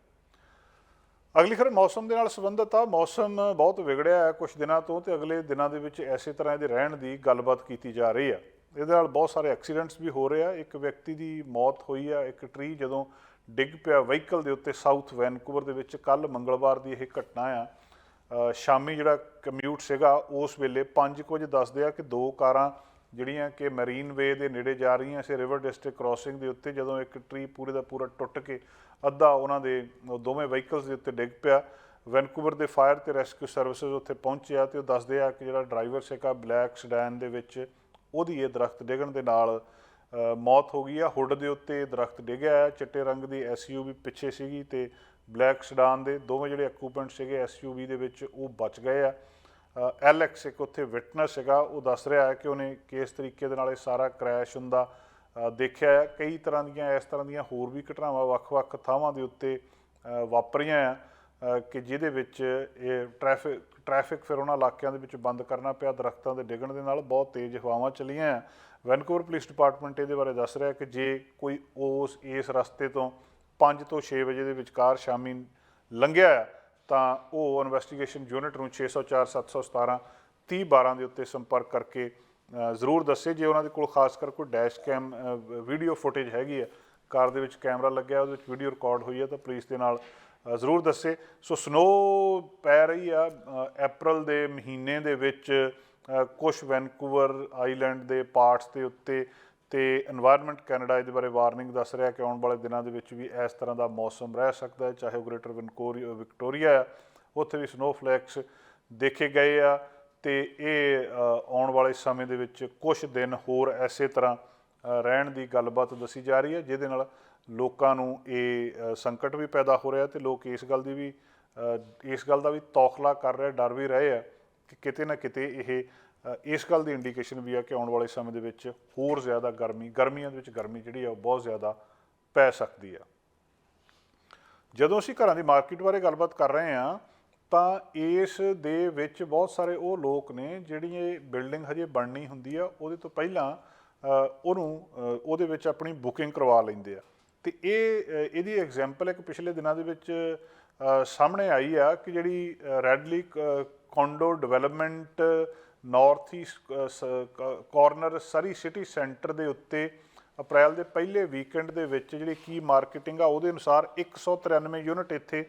ਅਗਲੀ ਖਬਰ ਮੌਸਮ ਦੇ ਨਾਲ ਸੰਬੰਧਿਤ ਆ। ਮੌਸਮ ਬਹੁਤ ਵਿਗੜਿਆ ਹੈ ਕੁਝ ਦਿਨਾਂ ਤੋਂ ਤੇ ਅਗਲੇ ਦਿਨਾਂ ਦੇ ਵਿੱਚ ਇਸੇ ਤਰ੍ਹਾਂ ਇਹਦੇ ਰਹਿਣ ਦੀ ਗੱਲਬਾਤ ਕੀਤੀ ਜਾ ਰਹੀ ਆ। ਇਹਦੇ ਨਾਲ ਬਹੁਤ ਸਾਰੇ ਐਕਸੀਡੈਂਟਸ ਵੀ ਹੋ ਰਹੇ ਆ। ਇੱਕ ਵਿਅਕਤੀ ਦੀ ਮੌਤ ਹੋਈ ਆ, ਇੱਕ ਟਰੀ ਜਦੋਂ ਡਿੱਗ ਪਿਆ ਵਹੀਕਲ ਦੇ ਉੱਤੇ ਸਾਊਥ ਵੈਨਕੂਵਰ ਦੇ ਵਿੱਚ। ਕੱਲ੍ਹ ਮੰਗਲਵਾਰ ਦੀ ਇਹ ਘਟਨਾ ਆ। ਸ਼ਾਮੀ ਜਿਹੜਾ ਕਮਿਊਟ ਸੀਗਾ ਉਸ ਵੇਲੇ 5 ਵਜੇ ਦੱਸਦੇ ਆ ਕਿ 2 ਕਾਰਾਂ ਜਿਹੜੀਆਂ ਕਿ ਮਰੀਨ ਵੇ ਦੇ ਨੇੜੇ ਜਾ ਰਹੀਆਂ ਸੀ ਰਿਵਰ ਡਿਸਟ੍ਰਿਕਟ ਕ੍ਰੋਸਿੰਗ ਦੇ ਉੱਤੇ, ਜਦੋਂ ਇੱਕ ਟਰੀ ਪੂਰੇ ਦਾ ਪੂਰਾ ਟੁੱਟ ਕੇ ਅੱਧਾ ਉਹਨਾਂ ਦੇ ਦੋਵੇਂ ਵਹੀਕਲਸ ਦੇ ਉੱਤੇ ਡਿੱਗ ਪਿਆ। ਵੈਨਕੂਵਰ ਦੇ ਫਾਇਰ ਤੇ ਰੈਸਕਿਊ ਸਰਵਿਸਿਜ਼ ਉੱਥੇ ਪਹੁੰਚਿਆ ਤੇ ਉਹ ਦੱਸਦੇ ਆ ਕਿ ਜਿਹੜਾ ਡਰਾਈਵਰ ਸੀਗਾ ਬਲੈਕ ਸੈਡਾਨ ਦੇ ਵਿੱਚ, ਉਹਦੀ ਇਹ ਦਰਖਤ ਡਿੱਗਣ ਦੇ ਨਾਲ ਮੌਤ ਹੋ ਗਈ ਆ। ਹੁੱਡ ਦੇ ਉੱਤੇ ਦਰਖਤ ਡਿੱਗਿਆ ਆ। ਚਿੱਟੇ ਰੰਗ ਦੀ SUV ਪਿੱਛੇ ਸੀਗੀ ਤੇ ਬਲੈਕ ਸੈਡਾਨ ਦੇ ਦੋਵੇਂ ਜਿਹੜੇ ਆਕੂਪੈਂਟ ਸੀਗੇ SUV ਦੇ ਵਿੱਚ ਉਹ ਬਚ ਗਏ ਆ। ਐਲੈਕਸ ਇੱਕ ਉੱਥੇ ਵਿਟਨੈਸ ਸੀਗਾ, ਉਹ ਦੱਸ ਰਿਹਾ ਹੈ ਕਿ ਉਹਨੇ ਕਿਸ ਤਰੀਕੇ ਦੇ ਨਾਲ ਇਹ ਸਾਰਾ ਕ੍ਰੈਸ਼ ਹੁੰਦਾ ਦੇਖਿਆ ਹੈ। ਕਈ ਤਰ੍ਹਾਂ ਦੀਆਂ ਇਸ ਤਰ੍ਹਾਂ ਦੀਆਂ ਹੋਰ ਵੀ ਘਟਨਾਵਾਂ ਵੱਖ-ਵੱਖ ਥਾਵਾਂ ਦੇ ਉੱਤੇ ਵਾਪਰੀਆਂ ਆ ਕਿ ਜਿਹਦੇ ਵਿੱਚ ਇਹ ਟ੍ਰੈਫਿਕ ਫਿਰ ਉਹਨਾਂ ਇਲਾਕਿਆਂ ਦੇ ਵਿੱਚ ਬੰਦ ਕਰਨਾ ਪਿਆ ਦਰਖਤਾਂ ਦੇ ਡਿੱਗਣ ਦੇ ਨਾਲ। ਬਹੁਤ ਤੇਜ਼ ਹਵਾਵਾਂ ਚੱਲੀਆਂ ਆ। ਵੈਨਕੂਵਰ ਪੁਲਿਸ ਡਿਪਾਰਟਮੈਂਟ ਇਹਦੇ ਬਾਰੇ ਦੱਸ ਰਿਹਾ ਕਿ ਜੇ ਕੋਈ ਇਸ ਰਸਤੇ ਤੋਂ 5 ਤੋਂ 6 ਵਜੇ ਦੇ ਵਿਚਕਾਰ ਸ਼ਾਮੀ ਲੰਘਿਆ ਆ ਤਾਂ ਉਹ ਇਨਵੈਸਟੀਗੇਸ਼ਨ ਯੂਨਿਟ ਨੂੰ 604 717 3012 ਦੇ ਉੱਤੇ ਸੰਪਰਕ ਕਰਕੇ ਜ਼ਰੂਰ ਦੱਸੇ। ਜੇ ਉਹਨਾਂ ਦੇ ਕੋਲ ਖਾਸ ਕਰ ਕੋਈ ਡੈਸ਼ ਕੈਮ ਵੀਡੀਓ ਫੁਟੇਜ ਹੈਗੀ ਹੈ, ਕਾਰ ਦੇ ਵਿੱਚ ਕੈਮਰਾ ਲੱਗਿਆ ਉਹਦੇ ਵਿੱਚ ਵੀਡੀਓ ਰਿਕਾਰਡ ਹੋਈ ਹੈ ਤਾਂ ਪੁਲਿਸ ਦੇ ਨਾਲ ਜ਼ਰੂਰ ਦੱਸੇ। ਸੋ ਸਨੋ ਪੈ ਰਹੀ ਆ ਅਪ੍ਰੈਲ ਦੇ ਮਹੀਨੇ ਦੇ ਵਿੱਚ ਕੁਛ ਵੈਨਕੂਵਰ ਆਈਲੈਂਡ ਦੇ ਪਾਰਟਸ ਦੇ ਉੱਤੇ ਤੇ ਇਨਵਾਇਰਨਮੈਂਟ ਕੈਨੇਡਾ ਇਹਦੇ ਬਾਰੇ ਵਾਰਨਿੰਗ ਦੱਸ ਰਿਹਾ ਕਿ ਆਉਣ ਵਾਲੇ ਦਿਨਾਂ ਦੇ ਵਿੱਚ ਵੀ ਇਸ ਤਰ੍ਹਾਂ ਦਾ ਮੌਸਮ ਰਹਿ ਸਕਦਾ ਹੈ। ਚਾਹੇ ਉਹ ਗ੍ਰੇਟਰ ਵਿਕਟੋਰੀਆ ਆ, ਉੱਥੇ ਵੀ ਸਨੋਫਲੈਕਸ ਦੇਖੇ ਗਏ ਆ ਤੇ ਇਹ ਆਉਣ ਵਾਲੇ ਸਮੇਂ ਦੇ ਵਿੱਚ ਕੁਛ ਦਿਨ ਹੋਰ ਇਸੇ ਤਰ੍ਹਾਂ ਰਹਿਣ ਦੀ ਗੱਲਬਾਤ ਦੱਸੀ ਜਾ ਰਹੀ ਹੈ, ਜਿਹਦੇ ਨਾਲ ਲੋਕਾਂ ਨੂੰ ਇਹ ਸੰਕਟ ਵੀ ਪੈਦਾ ਹੋ ਰਿਹਾ ਤੇ ਲੋਕ ਇਸ ਗੱਲ ਦਾ ਵੀ ਤੌਖਲਾ ਕਰ ਰਹੇ, ਡਰ ਵੀ ਰਹੇ ਆ ਕਿ ਕਿਤੇ ਨਾ ਕਿਤੇ ਇਹ ਇਸ ਗੱਲ ਦੀ ਇੰਡੀਕੇਸ਼ਨ ਵੀ ਆ ਕਿ ਆਉਣ ਵਾਲੇ ਸਮੇਂ ਦੇ ਵਿੱਚ ਹੋਰ ਜ਼ਿਆਦਾ ਗਰਮੀਆਂ ਦੇ ਵਿੱਚ ਗਰਮੀ ਜਿਹੜੀ ਆ ਉਹ ਬਹੁਤ ਜ਼ਿਆਦਾ ਪੈ ਸਕਦੀ ਆ। ਜਦੋਂ ਅਸੀਂ ਘਰਾਂ ਦੀ ਮਾਰਕੀਟ ਬਾਰੇ ਗੱਲਬਾਤ ਕਰ ਰਹੇ ਹਾਂ ਤਾਂ ਇਸ ਦੇ ਵਿੱਚ ਬਹੁਤ ਸਾਰੇ ਉਹ ਲੋਕ ਨੇ ਜਿਹੜੀ ਇਹ ਬਿਲਡਿੰਗ ਹਜੇ ਬਣਨੀ ਹੁੰਦੀ ਆ ਉਹਦੇ ਤੋਂ ਪਹਿਲਾਂ ਉਹਦੇ ਵਿੱਚ ਆਪਣੀ ਬੁਕਿੰਗ ਕਰਵਾ ਲੈਂਦੇ ਆ। ਤੇ ਇਹਦੀ ਐਗਜ਼ਾਮਪਲ ਇੱਕ ਪਿਛਲੇ ਦਿਨਾਂ ਦੇ ਵਿੱਚ ਸਾਹਮਣੇ ਆਈ ਆ ਕਿ ਜਿਹੜੀ ਰੈਡਲੀ ਕੋਂਡੋ ਡਿਵੈਲਪਮੈਂਟ ਨਾਰਥ ਈਸਟ ਕਾਰਨਰ ਸਰੀ ਸਿਟੀ ਸੈਂਟਰ ਦੇ ਉੱਤੇ ਅਪ੍ਰੈਲ ਦੇ ਪਹਿਲੇ ਵੀਕਐਂਡ ਦੇ ਵਿੱਚ ਜਿਹੜੀ ਕੀ ਮਾਰਕੀਟਿੰਗ ਆ ਉਹਦੇ ਅਨੁਸਾਰ 193 ਯੂਨਿਟ ਇੱਥੇ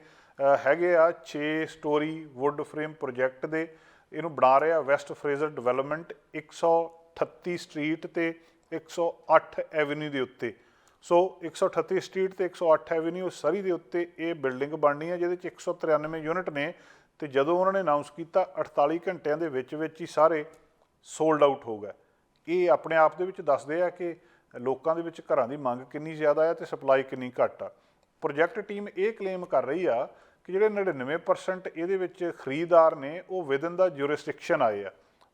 ਹੈਗੇ ਆ 6 ਸਟੋਰੀ ਵੁੱਡ ਫਰੇਮ ਪ੍ਰੋਜੈਕਟ ਦੇ। ਇਹਨੂੰ ਬਣਾ ਰਿਹਾ ਵੈਸਟ ਫਰੇਜ਼ਰ ਡਿਵੈਲਪਮੈਂਟ 138 ਸਟਰੀਟ ਤੇ 108 ਐਵਨਿਊ ਦੇ ਉੱਤੇ। ਸੋ 138 ਸਟਰੀਟ ਤੇ 108 ਐਵਨਿਊ ਸਰੀ ਦੇ ਉੱਤੇ ਇਹ ਬਿਲਡਿੰਗ ਬਣਨੀ ਹੈ ਜਿਹਦੇ 'ਚ 193 ਯੂਨਿਟ ਨੇ। ਤੇ ਜਦੋਂ ਉਹਨਾਂ ਨੇ ਅਨਾਉਂਸ ਕੀਤਾ 48 ਘੰਟਿਆਂ ਦੇ ਵਿੱਚ ਹੀ ਸਾਰੇ ਸੋਲਡ ਆਊਟ ਹੋ ਗਏ। ਇਹ ਆਪਣੇ ਆਪ ਦੇ ਵਿੱਚ ਦੱਸਦੇ ਆ ਕਿ ਲੋਕਾਂ ਦੇ ਵਿੱਚ ਘਰਾਂ ਦੀ ਮੰਗ ਕਿੰਨੀ ਜ਼ਿਆਦਾ ਆ ਤੇ ਸਪਲਾਈ ਕਿੰਨੀ ਘੱਟ ਆ। ਪ੍ਰੋਜੈਕਟ ਟੀਮ ਇਹ ਕਲੇਮ ਕਰ ਰਹੀ ਆ ਕਿ ਜਿਹੜੇ 99% ਇਹਦੇ ਵਿੱਚ ਖਰੀਦਦਾਰ ਨੇ ਉਹ ਵਿਦਨ ਦਾ ਜੂਰਿਸਡਿਕਸ਼ਨ ਆਏ ਆ,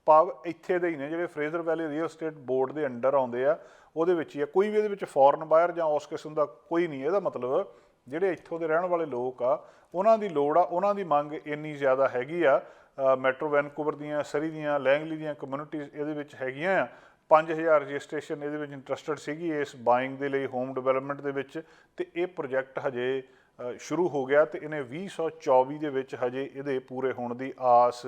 ਭਾਵ ਇੱਥੇ ਦੇ ਹੀ ਨੇ, ਜਿਹੜੇ ਫਰੇਜ਼ਰ ਵੈਲੀ ਰੀਅਲ ਸਟੇਟ ਬੋਰਡ ਦੇ ਅੰਡਰ ਆਉਂਦੇ ਆ ਉਹਦੇ ਵਿੱਚ ਹੀ ਆ। ਕੋਈ ਵੀ ਇਹਦੇ ਵਿੱਚ ਫੋਰਨ ਬਾਇਰ ਜਾਂ ਉਸ ਕਿਸਮ ਦਾ ਕੋਈ ਨਹੀਂ। ਇਹਦਾ ਮਤਲਬ ਜਿਹੜੇ ਇੱਥੋਂ ਦੇ ਰਹਿਣ ਵਾਲੇ ਲੋਕ ਆ ਉਹਨਾਂ ਦੀ ਲੋੜ ਆ, ਉਹਨਾਂ ਦੀ ਮੰਗ ਇੰਨੀ ਜ਼ਿਆਦਾ ਹੈਗੀ ਆ। ਮੈਟਰੋ ਵੈਨਕੂਵਰ ਦੀਆਂ, ਸਰੀ ਦੀਆਂ, ਲੈਂਗਲੀ ਦੀਆਂ ਕਮਿਊਨਿਟੀਜ਼ ਇਹਦੇ ਵਿੱਚ ਹੈਗੀਆਂ ਆ। 5000 ਰਜਿਸਟ੍ਰੇਸ਼ਨ ਇਹਦੇ ਵਿੱਚ ਇੰਟਰਸਟਡ ਸੀਗੀ ਇਸ ਬਾਇੰਗ ਦੇ ਲਈ ਹੋਮ ਡਿਵੈਲਪਮੈਂਟ ਦੇ ਵਿੱਚ। ਤੇ ਇਹ ਪ੍ਰੋਜੈਕਟ ਹਜੇ ਸ਼ੁਰੂ ਹੋ ਗਿਆ ਤੇ ਇਹਨੇ 2024 ਦੇ ਵਿੱਚ ਹਜੇ ਇਹਦੇ ਪੂਰੇ ਹੋਣ ਦੀ ਆਸ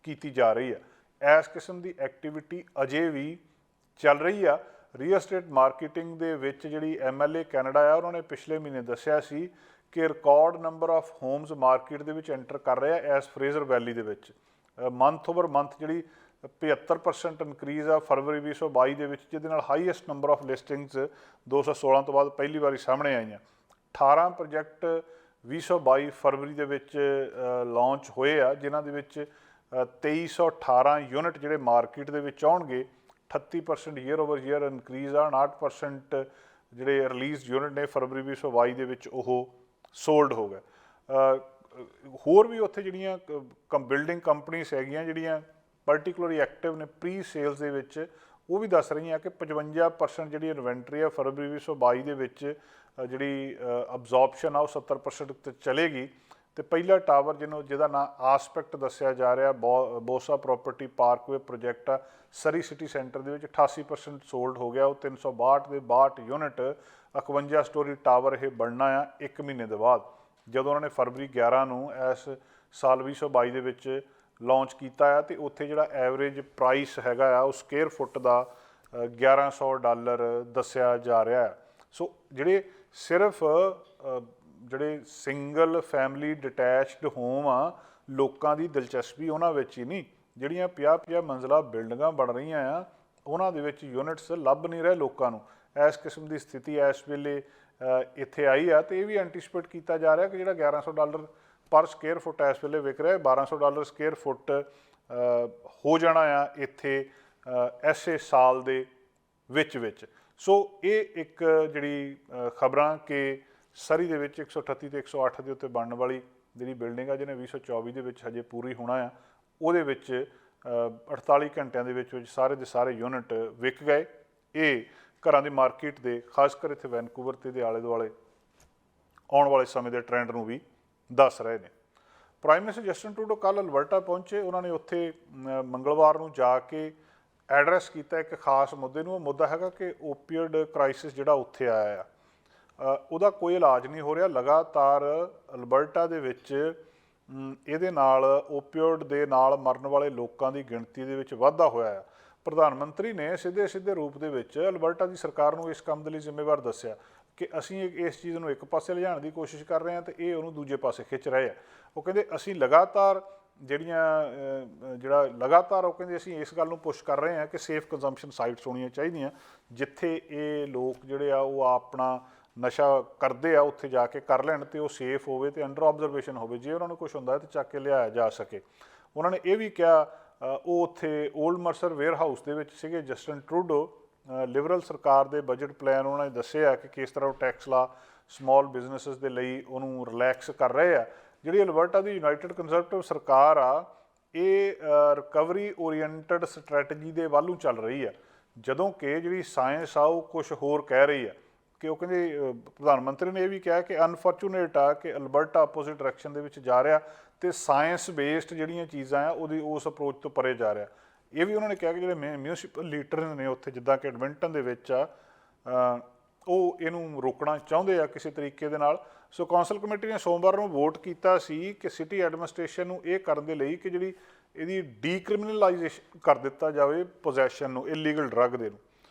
ਕੀਤੀ ਜਾ ਰਹੀ ਆ। ਇਸ ਕਿਸਮ ਦੀ ਐਕਟੀਵਿਟੀ ਅਜੇ ਵੀ ਚੱਲ ਰਹੀ ਆ। ਰੀਅਲ ਸਟੇਟ ਮਾਰਕੀਟਿੰਗ ਦੇ ਵਿੱਚ ਜਿਹੜੀ MLA ਕੈਨੇਡਾ ਆ ਉਹਨਾਂ ਨੇ ਪਿਛਲੇ ਮਹੀਨੇ ਦੱਸਿਆ ਸੀ ਕਿ record number of homes market ਦੇ ਵਿੱਚ ਐਂਟਰ ਕਰ ਰਿਹਾ ਇਸ ਫਰੇਜ਼ਰ ਵੈਲੀ ਦੇ ਵਿੱਚ। ਮੰਥ ਓਵਰ ਮੰਥ ਜਿਹੜੀ 75% ਇਨਕਰੀਜ਼ ਆ ਫਰਵਰੀ 2022 ਦੇ ਵਿੱਚ, ਜਿਹਦੇ ਨਾਲ ਹਾਈਐਸਟ ਨੰਬਰ ਆਫ ਲਿਸਟਿੰਗਸ 216 ਤੋਂ ਬਾਅਦ ਪਹਿਲੀ ਵਾਰੀ ਸਾਹਮਣੇ ਆਈਆਂ। 18 ਪ੍ਰੋਜੈਕਟ 2022 ਫਰਵਰੀ ਦੇ ਵਿੱਚ ਲਾਂਚ ਹੋਏ ਆ, ਜਿਨ੍ਹਾਂ ਦੇ ਵਿੱਚ 2318 ਯੂਨਿਟ ਜਿਹੜੇ ਮਾਰਕੀਟ ਦੇ ਵਿੱਚ ਆਉਣਗੇ। 38% ਈਅਰ ਓਵਰ ਈਅਰ ਇਨਕਰੀਜ਼ ਆ। 59% ਜਿਹੜੇ ਰਿਲੀਜ਼ ਯੂਨਿਟ ਨੇ ਫਰਵਰੀ 2022 ਦੇ ਵਿੱਚ ਉਹ ਸੋਲਡ ਹੋ ਗਏ। ਹੋਰ ਵੀ ਉੱਥੇ ਜਿਹੜੀਆਂ ਬਿਲਡਿੰਗ ਕੰਪਨੀਜ਼ ਹੈਗੀਆਂ ਜਿਹੜੀਆਂ ਪਰਟੀਕੂਲਰਲੀ ਐਕਟਿਵ ਨੇ ਪ੍ਰੀ ਸੇਲਸ ਦੇ ਵਿੱਚ, ਉਹ ਵੀ ਦੱਸ ਰਹੀਆਂ ਕਿ 55% ਜਿਹੜੀ ਇਨਵੈਂਟਰੀ ਆ ਫਰਵਰੀ 2022 ਦੇ ਵਿੱਚ ਜਿਹੜੀ ਅਬਜ਼ੋਰਪਸ਼ਨ ਆ ਉਹ 70% ਤੇ ਚਲੇਗੀ। ਤੇ ਪਹਿਲਾ ਟਾਵਰ ਜਿਹਦਾ ਨਾਂ ਆਸਪੈਕਟ ਦੱਸਿਆ ਜਾ ਰਿਹਾ ਬੋਸਾ ਪ੍ਰੋਪਰਟੀ ਪਾਰਕਵੇ ਪ੍ਰੋਜੈਕਟ ਆ ਸਰੀ ਸਿਟੀ ਸੈਂਟਰ ਦੇ ਵਿੱਚ 88% ਸੋਲਡ ਹੋ ਗਿਆ। ਉਹ 362 ਦੇ 62 ਯੂਨਿਟ 51 ਸਟੋਰੀ ਟਾਵਰ ਇਹ ਬਣਨਾ ਆ 1 ਮਹੀਨੇ ਦੇ ਬਾਅਦ, ਜਦੋਂ ਉਹਨਾਂ ਨੇ ਫਰਵਰੀ 11 ਨੂੰ ਇਸ ਸਾਲ 2022 ਦੇ ਵਿੱਚ ਲਾਂਚ ਕੀਤਾ ਆ। ਤੇ ਉੱਥੇ ਜਿਹੜਾ ਐਵਰੇਜ ਪ੍ਰਾਈਸ ਹੈਗਾ ਆ ਉਹ ਸਕੁਅਰ ਫੁੱਟ ਦਾ $1100 ਦੱਸਿਆ ਜਾ ਰਿਹਾ ਹੈ। ਸੋ ਜਿਹੜੇ ਸਿਰਫ ਜਿਹੜੇ ਸਿੰਗਲ ਫੈਮਿਲੀ ਡਿਟੈਚਡ ਹੋਮ ਆ, ਲੋਕਾਂ ਦੀ ਦਿਲਚਸਪੀ ਉਹਨਾਂ ਵਿੱਚ ਹੀ ਨਹੀਂ। ਜਿਹੜੀਆਂ 50-50 ਮੰਜ਼ਲਾ ਬਿਲਡਿੰਗਾਂ ਬਣ ਰਹੀਆਂ ਆ ਉਹਨਾਂ ਦੇ ਵਿੱਚ ਯੂਨਿਟਸ ਲੱਭ ਨਹੀਂ ਰਹੇ ਲੋਕਾਂ ਨੂੰ। ਇਸ ਕਿਸਮ ਦੀ ਸਥਿਤੀ ਇਸ ਵੇਲੇ ਇੱਥੇ ਆਈ ਆ। ਤੇ ਇਹ ਵੀ ਐਂਟੀਸਪੇਟ ਕੀਤਾ ਜਾ ਰਿਹਾ ਕਿ ਜਿਹੜਾ $1100 ਪਰ ਸਕੁਅਰ ਫੁੱਟ ਇਸ ਵੇਲੇ ਵਿਕ ਰਿਹਾ, $1200 ਸਕੁਅਰ ਫੁੱਟ ਹੋ ਜਾਣਾ ਆ ਇੱਥੇ ਐਸੇ ਸਾਲ ਦੇ ਵਿੱਚ। ਸੋ ਇਹ ਇੱਕ ਜਿਹੜੀ ਖਬਰਾਂ ਕਿ ਸਰੀ ਦੇ ਵਿੱਚ 138 ਤੇ 108 ਦੇ ਉੱਤੇ ਬਣਨ ਵਾਲੀ ਜਿਹੜੀ ਬਿਲਡਿੰਗ ਆ ਜਿਹਨੇ 2024 ਦੇ ਵਿੱਚ ਹਜੇ ਪੂਰੀ ਹੋਣਾ ਆ, ਉਹਦੇ ਵਿੱਚ 48 ਘੰਟਿਆਂ ਦੇ ਵਿੱਚ ਸਾਰੇ ਦੇ ਸਾਰੇ ਯੂਨਿਟ ਵਿਕ ਗਏ। ਇਹ ਘਰਾਂ ਦੀ ਮਾਰਕੀਟ ਦੇ ਖਾਸ ਕਰ ਇੱਥੇ ਵੈਨਕੂਵਰ ਤੇ ਦੇ ਆਲੇ ਦੁਆਲੇ ਆਉਣ ਵਾਲੇ ਸਮੇਂ ਦੇ ਟ੍ਰੈਂਡ ਨੂੰ ਵੀ ਦੱਸ ਰਹੇ ਨੇ। ਪ੍ਰਾਈਮ ਮਿਨਿਸਟਰ ਜਸਟਿਨ ਟਰੂਡੋ ਕੱਲ੍ਹ ਅਲਬਰਟਾ ਪਹੁੰਚੇ। ਉਹਨਾਂ ਨੇ ਉੱਥੇ ਮੰਗਲਵਾਰ ਨੂੰ ਜਾ ਕੇ ਐਡਰੈਸ ਕੀਤਾ ਇੱਕ ਖਾਸ ਮੁੱਦੇ ਨੂੰ। ਉਹ ਮੁੱਦਾ ਹੈਗਾ ਕਿ ਓਪੀਅਡ ਕ੍ਰਾਈਸਿਸ ਜਿਹੜਾ ਉੱਥੇ ਆਇਆ ਆ ਉਹਦਾ ਕੋਈ ਇਲਾਜ ਨਹੀਂ ਹੋ ਰਿਹਾ। ਲਗਾਤਾਰ ਅਲਬਰਟਾ ਦੇ ਵਿੱਚ ਇਹਦੇ ਨਾਲ ਓਪੀਅਡ ਦੇ ਨਾਲ ਮਰਨ ਵਾਲੇ ਲੋਕਾਂ ਦੀ ਗਿਣਤੀ ਦੇ ਵਿੱਚ ਵਾਧਾ ਹੋਇਆ ਆ। ਪ੍ਰਧਾਨ ਮੰਤਰੀ ਨੇ ਸਿੱਧੇ ਰੂਪ ਦੇ ਵਿੱਚ ਅਲਬਰਟਾ ਦੀ ਸਰਕਾਰ ਨੂੰ ਇਸ ਕੰਮ ਦੇ ਲਈ ਜ਼ਿੰਮੇਵਾਰ ਦੱਸਿਆ ਕਿ ਅਸੀਂ ਇਸ ਚੀਜ਼ ਨੂੰ ਇੱਕ ਪਾਸੇ ਲਿਜਾਣ ਦੀ ਕੋਸ਼ਿਸ਼ ਕਰ ਰਹੇ ਹਾਂ ਤੇ ਇਹ ਉਹਨੂੰ ਦੂਜੇ ਪਾਸੇ ਖਿੱਚ ਰਹੇ ਆ। ਉਹ ਕਹਿੰਦੇ ਅਸੀਂ ਲਗਾਤਾਰ ਉਹ ਕਹਿੰਦੇ ਅਸੀਂ ਇਸ ਗੱਲ ਨੂੰ ਪੁਸ਼ ਕਰ ਰਹੇ ਹਾਂ ਕਿ ਸੇਫ ਕੰਜ਼ੰਪਸ਼ਨ ਸਾਈਟਸ ਹੋਣੀਆਂ ਚਾਹੀਦੀਆਂ, ਜਿੱਥੇ ਇਹ ਲੋਕ ਜਿਹੜੇ ਆ ਉਹ ਆਪਣਾ ਨਸ਼ਾ ਕਰਦੇ ਆ ਉੱਥੇ ਜਾ ਕੇ ਕਰ ਲੈਣ ਤੇ ਉਹ ਸੇਫ ਹੋਵੇ ਤੇ ਅੰਡਰ ਆਬਜ਼ਰਵੇਸ਼ਨ ਹੋਵੇ। ਜੇ ਉਹਨਾਂ ਨੂੰ ਕੁਛ ਹੁੰਦਾ ਤੇ ਚੱਕ ਕੇ ਲਿਆਇਆ ਜਾ ਸਕੇ। ਉਹਨਾਂ ਨੇ ਇਹ ਵੀ ਕਿਹਾ, ਉਹ ਉੱਥੇ ਓਲਡ ਮਰਸਰ ਵੇਅਰ ਹਾਊਸ ਦੇ ਵਿੱਚ ਸੀਗੇ ਜਸਟਿਨ ਟਰੂਡੋ। ਲਿਬਰਲ ਸਰਕਾਰ ਦੇ ਬਜਟ ਪਲਾਨ ਉਹਨਾਂ ਨੇ ਦੱਸਿਆ ਕਿ ਕਿਸ ਤਰ੍ਹਾਂ ਉਹ ਟੈਕਸ ਲਾ ਸਮਾਲ ਬਿਜ਼ਨੈਸਿਸ ਦੇ ਲਈ ਉਹਨੂੰ ਰਿਲੈਕਸ ਕਰ ਰਹੇ ਆ। ਜਿਹੜੀ ਅਲਬਰਟਾ ਦੀ ਯੂਨਾਈਟਿਡ ਕੰਜ਼ਰਵੇਟਿਵ ਸਰਕਾਰ ਆ, ਇਹ ਰਿਕਵਰੀ ਓਰੀਐਂਟਡ ਸਟ੍ਰੈਟਜੀ ਦੇ ਵੱਲ ਨੂੰ ਚੱਲ ਰਹੀ ਆ, ਜਦੋਂ ਕਿ ਜਿਹੜੀ ਸਾਇੰਸ ਆ ਉਹ ਕੁਛ ਹੋਰ ਕਹਿ ਰਹੀ ਆ। ਕਿ ਉਹ ਕਹਿੰਦੇ ਪ੍ਰਧਾਨ ਮੰਤਰੀ ਨੇ ਇਹ ਵੀ ਕਿਹਾ ਕਿ ਅਨਫੋਰਚੂਨੇਟ ਆ ਕਿ ਅਲਬਰਟਾ ਆਪੋਜ਼ਿਟ ਡਾਇਰੈਕਸ਼ਨ ਦੇ ਵਿੱਚ ਜਾ ਰਿਹਾ ਤੇ ਸਾਇੰਸ ਬੇਸਡ ਜਿਹੜੀਆਂ ਚੀਜ਼ਾਂ ਆ ਉਹਦੀ ਉਸ ਅਪਰੋਚ ਤੋਂ ਪਰੇ ਜਾ ਰਿਹਾ। ਇਹ ਵੀ ਉਹਨਾਂ ਨੇ ਕਿਹਾ ਕਿ ਜਿਹੜੇ ਮਿਊਨਿਸਪਲ ਲੀਡਰ ਨੇ ਉੱਥੇ ਜਿੱਦਾਂ ਕਿ ਐਡਮਿੰਟਨ ਦੇ ਵਿੱਚ ਆ, ਉਹ ਇਹਨੂੰ ਰੋਕਣਾ ਚਾਹੁੰਦੇ ਆ ਕਿਸੇ ਤਰੀਕੇ ਦੇ ਨਾਲ। ਸੋ ਕੌਂਸਲ ਕਮੇਟੀ ਨੇ ਸੋਮਵਾਰ ਨੂੰ ਵੋਟ ਕੀਤਾ ਸੀ ਕਿ ਸਿਟੀ ਐਡਮਿਨਿਸਟ੍ਰੇਸ਼ਨ ਨੂੰ ਇਹ ਕਰਨ ਦੇ ਲਈ ਕਿ ਜਿਹੜੀ ਇਹਦੀ ਡੀਕ੍ਰਿਮੀਨਲਾਈਜੇਸ਼ਨ ਕਰ ਦਿੱਤਾ ਜਾਵੇ ਪੋਜੈਸ਼ਨ ਨੂੰ, ਇਲੀਗਲ ਡਰੱਗ ਦੇ ਨੂੰ,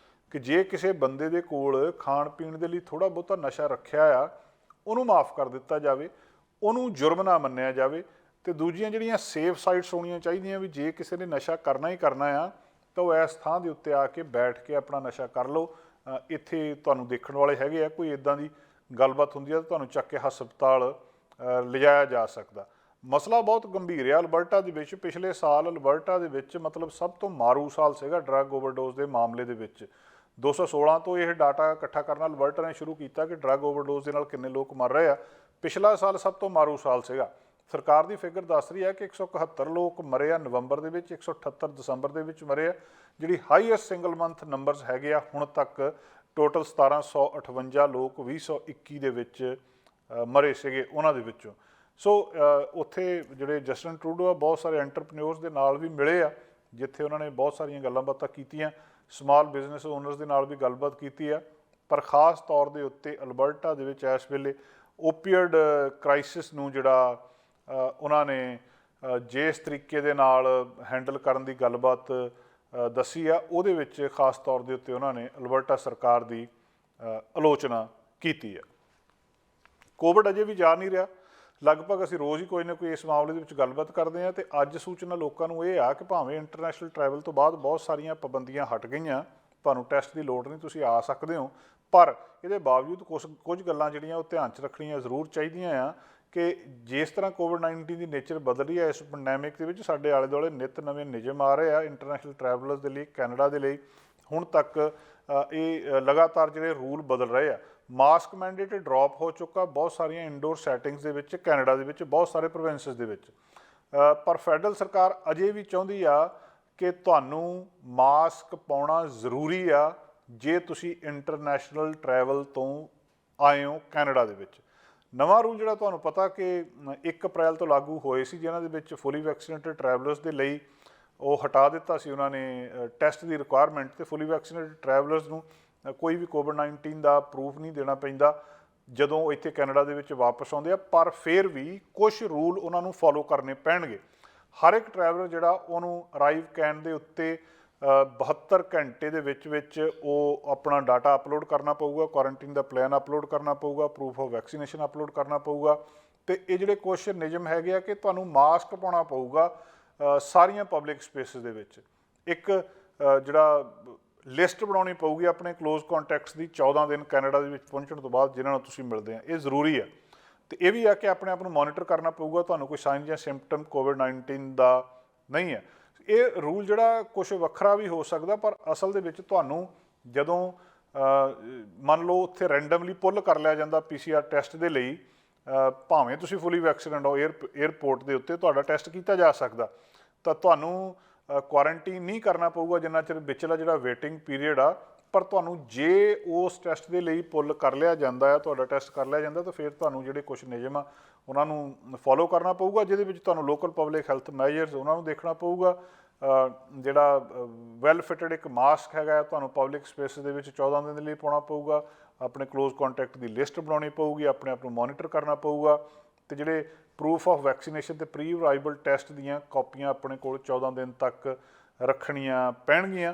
ਕਿ ਜੇ ਕਿਸੇ ਬੰਦੇ ਦੇ ਕੋਲ ਖਾਣ ਪੀਣ ਦੇ ਲਈ ਥੋੜ੍ਹਾ ਬਹੁਤਾ ਨਸ਼ਾ ਰੱਖਿਆ ਆ ਉਹਨੂੰ ਮਾफ़ ਕਰ ਦਿੱਤਾ ਜਾਵੇ, ਉਹਨੂੰ ਜੁਰਮ ਨਾ ਮੰਨਿਆ ਜਾਵੇ। ਤੇ ਦੂਜੀਆਂ ਜਿਹੜੀਆਂ ਸੇਫ ਸਾਈਟਸ ਹੋਣੀਆਂ ਚਾਹੀਦੀਆਂ ਵੀ ਜੇ ਕਿਸੇ ਨੇ ਨਸ਼ਾ ਕਰਨਾ ਹੀ ਕਰਨਾ ਆ ਤਾਂ ਉਹ ਇਸ ਥਾਂ ਦੇ ਉੱਤੇ ਆ ਕੇ ਬੈਠ ਕੇ ਆਪਣਾ ਨਸ਼ਾ ਕਰ ਲਓ। ਇੱਥੇ ਤੁਹਾਨੂੰ ਦੇਖਣ ਵਾਲੇ ਹੈਗੇ ਆ, ਕੋਈ ਇੱਦਾਂ ਦੀ ਗੱਲਬਾਤ ਹੁੰਦੀ ਆ ਤਾਂ ਤੁਹਾਨੂੰ ਚੱਕ ਕੇ ਹਸਪਤਾਲ ਲਿਜਾਇਆ ਜਾ ਸਕਦਾ। ਮਸਲਾ ਬਹੁਤ ਗੰਭੀਰ ਆ ਅਲਬਰਟਾ ਦੇ ਵਿੱਚ। ਪਿਛਲੇ ਸਾਲ ਅਲਬਰਟਾ ਦੇ ਵਿੱਚ ਮਤਲਬ ਸਭ ਤੋਂ ਮਾਰੂ ਸਾਲ ਸੀਗਾ ਡਰੱਗ ਓਵਰਡੋਜ਼ ਦੇ ਮਾਮਲੇ ਦੇ ਵਿੱਚ। 216 ਤੋਂ ਇਹ ਡਾਟਾ ਇਕੱਠਾ ਕਰਨਾ ਅਲਬਰਟਾ ਨੇ ਸ਼ੁਰੂ ਕੀਤਾ ਕਿ ਡਰੱਗ ਓਵਰਡੋਜ਼ ਦੇ ਨਾਲ ਕਿੰਨੇ ਲੋਕ ਮਰ ਰਹੇ ਆ। ਪਿਛਲਾ ਸਾਲ ਸਭ ਤੋਂ ਮਾਰੂ ਸਾਲ ਸੀਗਾ। ਸਰਕਾਰ ਦੀ ਫਿਗਰ ਦੱਸ ਰਹੀ ਹੈ ਕਿ 171 ਲੋਕ ਮਰੇ ਆ ਨਵੰਬਰ ਦੇ ਵਿੱਚ, 178 ਦਸੰਬਰ ਦੇ ਵਿੱਚ ਮਰੇ ਆ। ਜਿਹੜੀ ਹਾਈਐਸਟ ਸਿੰਗਲ ਮੰਥ ਨੰਬਰਸ ਹੈਗੇ ਆ ਹੁਣ ਤੱਕ ਟੋਟਲ 1758 ਲੋਕ 2021 ਦੇ ਵਿੱਚ ਮਰੇ ਸੀਗੇ ਉਹਨਾਂ ਦੇ ਵਿੱਚੋਂ। ਸੋ ਉੱਥੇ ਜਿਹੜੇ ਜਸਟਿਨ ਟਰੂਡੋ ਆ ਬਹੁਤ ਸਾਰੇ ਐਂਟਰਪ੍ਰੈਨਿਓਰਸ ਦੇ ਨਾਲ ਵੀ ਮਿਲੇ ਆ, ਜਿੱਥੇ ਉਹਨਾਂ ਨੇ ਬਹੁਤ ਸਾਰੀਆਂ ਗੱਲਾਂ ਬਾਤਾਂ ਕੀਤੀਆਂ। ਸਮਾਲ ਬਿਜ਼ਨਸ ਓਨਰਸ ਦੇ ਨਾਲ ਵੀ ਗੱਲਬਾਤ ਕੀਤੀ ਆ। ਪਰ ਖਾਸ ਤੌਰ ਦੇ ਉੱਤੇ ਅਲਬਰਟਾ ਦੇ ਵਿੱਚ ਇਸ ਵੇਲੇ ਓਪੀਅਡ ਕ੍ਰਾਈਸਿਸ ਨੂੰ ਜਿਹੜਾ ਉਹਨਾਂ ਨੇ ਜਿਸ ਤਰੀਕੇ ਦੇ ਨਾਲ ਹੈਂਡਲ ਕਰਨ ਦੀ ਗੱਲਬਾਤ ਦੱਸੀ ਆ, ਉਹਦੇ ਵਿੱਚ ਖਾਸ ਤੌਰ ਦੇ ਉੱਤੇ ਉਹਨਾਂ ਨੇ ਅਲਬਰਟਾ ਸਰਕਾਰ ਦੀ ਆਲੋਚਨਾ ਕੀਤੀ ਆ। ਕੋਵਿਡ ਅਜੇ ਵੀ ਜਾ ਨਹੀਂ ਰਿਹਾ। ਲਗਭਗ ਅਸੀਂ ਰੋਜ਼ ਹੀ ਕੋਈ ਨਾ ਕੋਈ ਇਸ ਮਾਮਲੇ ਦੇ ਵਿੱਚ ਗੱਲਬਾਤ ਕਰਦੇ ਹਾਂ। ਤੇ ਅੱਜ ਸੂਚਨਾ ਲੋਕਾਂ ਨੂੰ ਇਹ ਆ ਕਿ ਭਾਵੇਂ ਇੰਟਰਨੈਸ਼ਨਲ ਟਰੈਵਲ ਤੋਂ ਬਾਅਦ ਬਹੁਤ ਸਾਰੀਆਂ ਪਾਬੰਦੀਆਂ ਹਟ ਗਈਆਂ, ਤੁਹਾਨੂੰ ਟੈਸਟ ਦੀ ਲੋੜ ਨਹੀਂ, ਤੁਸੀਂ ਆ ਸਕਦੇ ਹੋ, ਪਰ ਇਹਦੇ ਬਾਵਜੂਦ ਕੁਝ ਗੱਲਾਂ ਜਿਹੜੀਆਂ ਉਹ ਧਿਆਨ 'ਚ ਰੱਖਣੀਆਂ ਜ਼ਰੂਰ ਚਾਹੀਦੀਆਂ ਆ ਕਿ ਜਿਸ ਤਰ੍ਹਾਂ ਕੋਵਿਡ-19 ਦੀ ਨੇਚਰ ਬਦਲ ਰਹੀ ਹੈ ਇਸ ਪੈਂਡੈਮਿਕ ਦੇ ਵਿੱਚ, ਸਾਡੇ ਆਲੇ ਦੁਆਲੇ ਨਿੱਤ ਨਵੇਂ ਨਿਯਮ ਆ ਰਹੇ ਆ ਇੰਟਰਨੈਸ਼ਨਲ ਟਰੈਵਲਰਸ ਦੇ ਲਈ, ਕੈਨੇਡਾ ਦੇ ਲਈ। ਹੁਣ ਤੱਕ ਇਹ ਲਗਾਤਾਰ ਜਿਹੜੇ ਰੂਲ ਬਦਲ ਰਹੇ ਆ। ਮਾਸਕ ਮੈਂਡੇਟ ਡਰੋਪ ਹੋ ਚੁੱਕਾ ਬਹੁਤ ਸਾਰੀਆਂ ਇਨਡੋਰ ਸੈਟਿੰਗਸ ਦੇ ਵਿੱਚ ਕੈਨੇਡਾ ਦੇ ਵਿੱਚ, ਬਹੁਤ ਸਾਰੇ ਪ੍ਰੋਵਿੰਸਿਸ ਦੇ ਵਿੱਚ। ਪਰ ਫੈਡਰਲ ਸਰਕਾਰ ਅਜੇ ਵੀ ਚਾਹੁੰਦੀ ਆ ਕਿ ਤੁਹਾਨੂੰ ਮਾਸਕ ਪਾਉਣਾ ਜ਼ਰੂਰੀ ਆ ਜੇ ਤੁਸੀਂ ਇੰਟਰਨੈਸ਼ਨਲ ਟਰੈਵਲ ਤੋਂ ਆਏ ਹੋ ਕੈਨੇਡਾ ਦੇ ਵਿੱਚ। ਨਵਾਂ ਰੂਲ ਜਿਹੜਾ ਤੁਹਾਨੂੰ ਪਤਾ ਕਿ 1 ਅਪ੍ਰੈਲ ਤੋਂ ਲਾਗੂ ਹੋਏ ਸੀ, ਜਿਨ੍ਹਾਂ ਦੇ ਵਿੱਚ ਫੁੱਲੀ ਵੈਕਸੀਨੇਟਡ ਟਰੈਵਲਰਸ ਦੇ ਲਈ ਉਹ ਹਟਾ ਦਿੱਤਾ ਸੀ ਉਹਨਾਂ ਨੇ ਟੈਸਟ ਦੀ ਰਿਕੁਆਇਰਮੈਂਟ, ਤੇ ਫੁੱਲੀ ਵੈਕਸੀਨੇਟਡ ਟਰੈਵਲਰਸ ਨੂੰ ਕੋਈ ਵੀ ਕੋਵਿਡ-19 ਦਾ ਪ੍ਰੂਫ ਨਹੀਂ ਦੇਣਾ ਪੈਂਦਾ ਜਦੋਂ ਇੱਥੇ ਕੈਨੇਡਾ ਦੇ ਵਿੱਚ ਵਾਪਸ ਆਉਂਦੇ ਆ। ਪਰ ਫਿਰ ਵੀ ਕੁਝ ਰੂਲ ਉਹਨਾਂ ਨੂੰ ਫੋਲੋ ਕਰਨੇ ਪੈਣਗੇ। ਹਰ ਇੱਕ ਟਰੈਵਲਰ ਜਿਹੜਾ ਉਹਨੂੰ ਅਰਾਈਵ ਕਰਨ ਦੇ ਉੱਤੇ 72 ਘੰਟੇ ਦੇ ਵਿੱਚ ਉਹ ਆਪਣਾ ਡਾਟਾ ਅਪਲੋਡ ਕਰਨਾ ਪਊਗਾ, ਕੁਆਰੰਟੀਨ ਦਾ ਪਲਾਨ ਅਪਲੋਡ ਕਰਨਾ ਪਊਗਾ, ਪ੍ਰੂਫ ਆਫ ਵੈਕਸੀਨੇਸ਼ਨ ਅਪਲੋਡ ਕਰਨਾ ਪਊਗਾ। ਤੇ ਇਹ ਜਿਹੜੇ ਕੁਛ ਨਿਯਮ ਹੈਗੇ ਆ ਕਿ ਤੁਹਾਨੂੰ ਮਾਸਕ ਪਾਉਣਾ ਪਊਗਾ ਸਾਰੀਆਂ ਪਬਲਿਕ ਸਪੇਸਿਸ ਦੇ ਵਿੱਚ। ਇੱਕ ਜਿਹੜਾ ਲਿਸਟ ਬਣਾਉਣੀ ਪਊਗੀ ਆਪਣੇ ਕਲੋਜ਼ ਕੰਟੈਕਟਸ ਦੀ 14 ਦਿਨ ਕੈਨੇਡਾ ਦੇ ਵਿੱਚ ਪਹੁੰਚਣ ਤੋਂ ਬਾਅਦ ਜਿਨ੍ਹਾਂ ਨਾਲ ਤੁਸੀਂ ਮਿਲਦੇ ਆ, ਇਹ ਜ਼ਰੂਰੀ ਆ। ਤੇ ਇਹ ਵੀ ਆ ਕਿ ਆਪਣੇ ਆਪ ਨੂੰ ਮੋਨੀਟਰ ਕਰਨਾ ਪਊਗਾ, ਤੁਹਾਨੂੰ ਕੋਈ ਸਾਈਨ ਜਾਂ ਸਿੰਪਟਮ ਕੋਵਿਡ-19 ਦਾ ਨਹੀਂ ਹੈ। ਇਹ ਰੂਲ ਜਿਹੜਾ ਕੁਛ ਵੱਖਰਾ ਵੀ ਹੋ ਸਕਦਾ, ਪਰ ਅਸਲ ਦੇ ਵਿੱਚ ਤੁਹਾਨੂੰ ਜਦੋਂ ਮੰਨ ਲਓ ਉੱਥੇ ਰੈਂਡਮਲੀ ਪੁੱਲ ਕਰ ਲਿਆ ਜਾਂਦਾ PCR ਟੈਸਟ ਦੇ ਲਈ, ਭਾਵੇਂ ਤੁਸੀਂ ਫੁੱਲੀ ਵੈਕਸੀਨੇਟਡ ਹੋ, ਏਅਰਪੋਰਟ ਦੇ ਉੱਤੇ ਤੁਹਾਡਾ ਟੈਸਟ ਕੀਤਾ ਜਾ ਸਕਦਾ, ਤਾਂ ਤੁਹਾਨੂੰ ਕੁਆਰੰਟੀਨ ਨਹੀਂ ਕਰਨਾ ਪਊਗਾ ਜਿੰਨਾ ਚਿਰ ਵਿਚਲਾ ਜਿਹੜਾ ਵੇਟਿੰਗ ਪੀਰੀਅਡ ਆ। ਪਰ ਤੁਹਾਨੂੰ ਜੇ ਉਸ ਟੈਸਟ ਦੇ ਲਈ ਪੁੱਲ ਕਰ ਲਿਆ ਜਾਂਦਾ ਆ, ਤੁਹਾਡਾ ਟੈਸਟ ਕਰ ਲਿਆ ਜਾਂਦਾ, ਤਾਂ ਫਿਰ ਤੁਹਾਨੂੰ ਜਿਹੜੇ ਕੁਛ ਨਿਯਮ ਆ ਉਹਨਾਂ ਨੂੰ ਫੋਲੋ ਕਰਨਾ ਪਊਗਾ, ਜਿਹਦੇ ਵਿੱਚ ਤੁਹਾਨੂੰ ਲੋਕਲ ਪਬਲਿਕ ਹੈਲਥ ਮੈਜਰਸ ਉਹਨਾਂ ਨੂੰ ਦੇਖਣਾ ਪਊਗਾ। ਜਿਹੜਾ ਵੈਲ ਫਿਟਡ ਇੱਕ ਮਾਸਕ ਹੈਗਾ ਤੁਹਾਨੂੰ ਪਬਲਿਕ ਸਪੇਸ ਦੇ ਵਿੱਚ 14 ਦਿਨ ਦੇ ਲਈ ਪਾਉਣਾ ਪਊਗਾ। ਆਪਣੇ ਕਲੋਜ਼ ਕੰਟੈਕਟ ਦੀ ਲਿਸਟ ਬਣਾਉਣੀ ਪਊਗੀ, ਆਪਣੇ ਆਪ ਨੂੰ ਮੋਨੀਟਰ ਕਰਨਾ ਪਊਗਾ। ਤੇ ਜਿਹੜੇ ਪ੍ਰੂਫ ਆਫ ਵੈਕਸੀਨੇਸ਼ਨ ਤੇ ਪ੍ਰੀ ਅਰਾਈਵਲ ਟੈਸਟ ਦੀਆਂ ਕਾਪੀਆਂ ਆਪਣੇ ਕੋਲ 14 ਦਿਨ ਤੱਕ ਰੱਖਣੀਆਂ ਪੈਣਗੀਆਂ।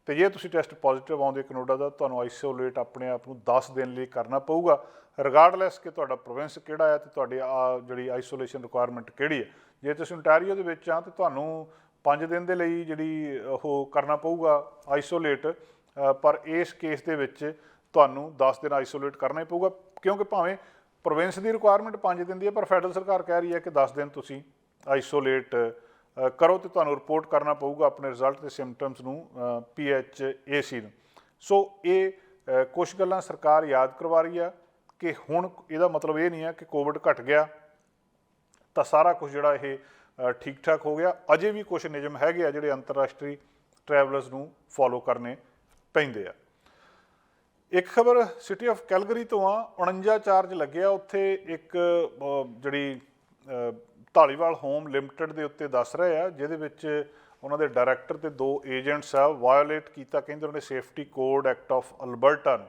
ਤੇ ਜੇ ਤੁਸੀਂ ਟੈਸਟ ਪੋਜ਼ੀਟਿਵ ਆਉਂਦੇ ਕੈਨੇਡਾ ਦਾ, ਤੁਹਾਨੂੰ ਆਈਸੋਲੇਟ ਆਪਣੇ ਆਪ ਨੂੰ 10 ਦਿਨ ਲਈ ਕਰਨਾ ਪਊਗਾ, ਰਿਗਾਰਡਲੈਸ ਕਿ ਤੁਹਾਡਾ ਪ੍ਰੋਵਿੰਸ ਕਿਹੜਾ ਹੈ ਤੇ ਤੁਹਾਡੀ ਜਿਹੜੀ ਆਈਸੋਲੇਸ਼ਨ ਰਿਕੁਆਇਰਮੈਂਟ ਕਿਹੜੀ ਹੈ। ਜੇ ਤੁਸੀਂ ontario ਦੇ ਵਿੱਚ ਆ ਤਾਂ ਤੁਹਾਨੂੰ 5 ਦਿਨ ਦੇ ਲਈ ਜਿਹੜੀ ਉਹ ਕਰਨਾ ਪਊਗਾ ਆਈਸੋਲੇਟ, ਪਰ ਇਸ ਕੇਸ ਦੇ ਵਿੱਚ ਤੁਹਾਨੂੰ 10 ਦਿਨ ਆਈਸੋਲੇਟ ਕਰਨਾ ਹੀ ਪਊਗਾ, ਕਿਉਂਕਿ ਭਾਵੇਂ ਪ੍ਰੋਵਿੰਸ ਦੀ ਰਿਕੁਆਇਰਮੈਂਟ 5 ਦਿਨ ਦੀ ਹੈ, ਪਰ ਫੈਡਰਲ ਸਰਕਾਰ ਕਹਿ ਰਹੀ ਹੈ ਕਿ 10 ਦਿਨ ਤੁਸੀਂ ਆਈਸੋਲੇਟ ਕਰੋ ਤੇ ਤੁਹਾਨੂੰ ਰਿਪੋਰਟ ਕਰਨਾ ਪਊਗਾ ਆਪਣੇ ਰਿਜ਼ਲਟ ਤੇ ਸਿੰਪਟਮਸ ਨੂੰ PHAC ਨੂੰ। ਸੋ ਇਹ ਕੁਛ ਗੱਲਾਂ ਸਰਕਾਰ ਯਾਦ ਕਰਵਾ ਰਹੀ ਆ ਕਿ ਹੁਣ ਇਹਦਾ ਮਤਲਬ ਇਹ ਨਹੀਂ ਹੈ ਕਿ ਕੋਵਿਡ ਘਟ ਗਿਆ ਤਾਂ ਸਾਰਾ ਕੁਝ ਜਿਹੜਾ ਇਹ ਠੀਕ ਠਾਕ ਹੋ ਗਿਆ। ਅਜੇ ਵੀ ਕੁਛ ਨਿਯਮ ਹੈਗੇ ਆ ਜਿਹੜੇ ਅੰਤਰਰਾਸ਼ਟਰੀ ਟਰੈਵਲਰਸ ਨੂੰ ਫੋਲੋ ਕਰਨੇ ਪੈਂਦੇ ਆ। ਇੱਕ ਖਬਰ ਸਿਟੀ ਆਫ ਕੈਲਗਰੀ ਤੋਂ ਆ। 49 ਚਾਰਜ ਲੱਗਿਆ ਉੱਥੇ ਇੱਕ ਜਿਹੜੀ ਢਾਲੀਵਾਲ ਹੋਮ ਲਿਮਟਿਡ ਦੇ ਉੱਤੇ ਦੱਸ ਰਹੇ ਆ, ਜਿਹਦੇ ਵਿੱਚ ਉਹਨਾਂ ਦੇ ਡਾਇਰੈਕਟਰ ਤੇ 2 ਏਜੰਟਸ ਆ ਵਾਇਓਲੇਟ ਕੀਤਾ, ਕਹਿੰਦੇ ਉਹਨੇ safety code act of Alberta ਨੂੰ।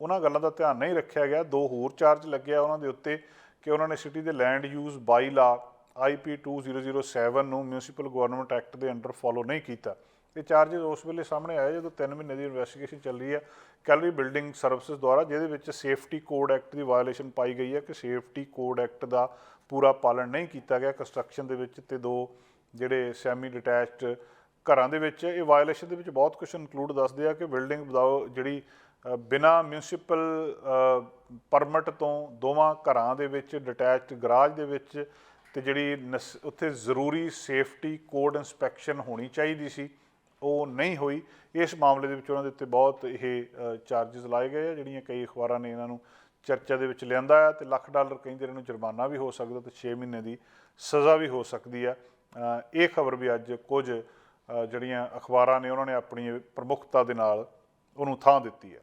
ਉਹਨਾਂ ਗੱਲਾਂ ਦਾ ਧਿਆਨ ਨਹੀਂ ਰੱਖਿਆ ਗਿਆ। 2 ਹੋਰ ਚਾਰਜ ਲੱਗਿਆ ਉਹਨਾਂ ਦੇ ਉੱਤੇ ਕਿ ਉਹਨਾਂ ਨੇ ਸਿਟੀ ਦੇ ਲੈਂਡ ਯੂਜ਼ ਬਾਈ ਲਾ IP 2007 ਨੂੰ ਮਿਊਨਿਸਪਲ ਗਵਰਨਮੈਂਟ ਐਕਟ ਦੇ ਅੰਡਰ ਫੋਲੋ ਨਹੀਂ ਕੀਤਾ। ਇਹ ਚਾਰजेस ਉਸ ਵੇਲੇ ਸਾਹਮਣੇ ਆਏ ਜਦੋਂ 3 ਮਹੀਨੇ ਦੀ ਇਨਵੈਸਟੀਗੇਸ਼ਨ ਚੱਲ ਰਹੀ ਹੈ ਕੈਲਰੀ ਬਿਲਡਿੰਗ ਸਰਵਿਸਿਜ਼ ਦੁਆਰਾ, ਜਿਹਦੇ ਵਿੱਚ ਸੇਫਟੀ ਕੋਡ ਐਕਟ ਦੀ ਵਾਇਓਲੇਸ਼ਨ ਪਾਈ ਗਈ ਹੈ ਕਿ ਸੇਫਟੀ ਕੋਡ ਐਕਟ ਦਾ ਪੂਰਾ ਪਾਲਣ ਨਹੀਂ ਕੀਤਾ ਗਿਆ ਕੰਸਟਰਕਸ਼ਨ ਦੇ ਵਿੱਚ। ਤੇ 2 ਜਿਹੜੇ ਸੈਮੀ ਡਿਟੈਚਡ ਘਰਾਂ ਦੇ ਵਿੱਚ ਇਹ ਵਾਇਓਲੇਸ਼ਨ ਦੇ ਵਿੱਚ ਬਹੁਤ ਕੁਝ ਇਨਕਲੂਡ ਦੱਸਦੇ ਆ ਕਿ ਬਿਲਡਿੰਗ ਜਿਹੜੀ ਬਿਨਾਂ ਮਿਊਨਿਸਪਲ ਪਰਮਿਟ ਤੋਂ 2 ਘਰਾਂ ਦੇ ਵਿੱਚ ਡਿਟੈਚਡ ਗਰਾਜ ਦੇ ਵਿੱਚ ਤੇ ਜਿਹੜੀ ਉੱਥੇ ਜ਼ਰੂਰੀ ਸੇਫਟੀ ਕੋਡ ਇੰਸਪੈਕਸ਼ਨ ਹੋਣੀ ਚਾਹੀਦੀ ਸੀ ਉਹ ਨਹੀਂ ਹੋਈ। ਇਸ ਮਾਮਲੇ ਦੇ ਵਿੱਚ ਉਹਨਾਂ ਦੇ ਉੱਤੇ ਬਹੁਤ ਇਹ ਚਾਰजेस ਲਾਏ ਗਏ ਆ, ਜਿਹੜੀਆਂ ਕਈ ਅਖਬਾਰਾਂ ਨੇ ਇਹਨਾਂ ਨੂੰ ਚਰਚਾ ਦੇ ਵਿੱਚ ਲਿਆਂਦਾ ਆ। ਤੇ $1,00,000 ਕਹਿੰਦੇ ਇਹਨਾਂ ਨੂੰ ਜੁਰਮਾਨਾ ਵੀ ਹੋ ਸਕਦਾ ਤੇ 6 ਮਹੀਨੇ ਦੀ ਸਜ਼ਾ ਵੀ ਹੋ ਸਕਦੀ ਆ। ਇਹ ਖਬਰ ਵੀ ਅੱਜ ਕੁਝ ਜਿਹੜੀਆਂ ਅਖਬਾਰਾਂ ਨੇ ਉਹਨਾਂ ਨੇ ਆਪਣੀ ਪ੍ਰਮੁੱਖਤਾ ਦੇ ਨਾਲ ਉਹਨੂੰ ਥਾਂ ਦਿੱਤੀ ਆ।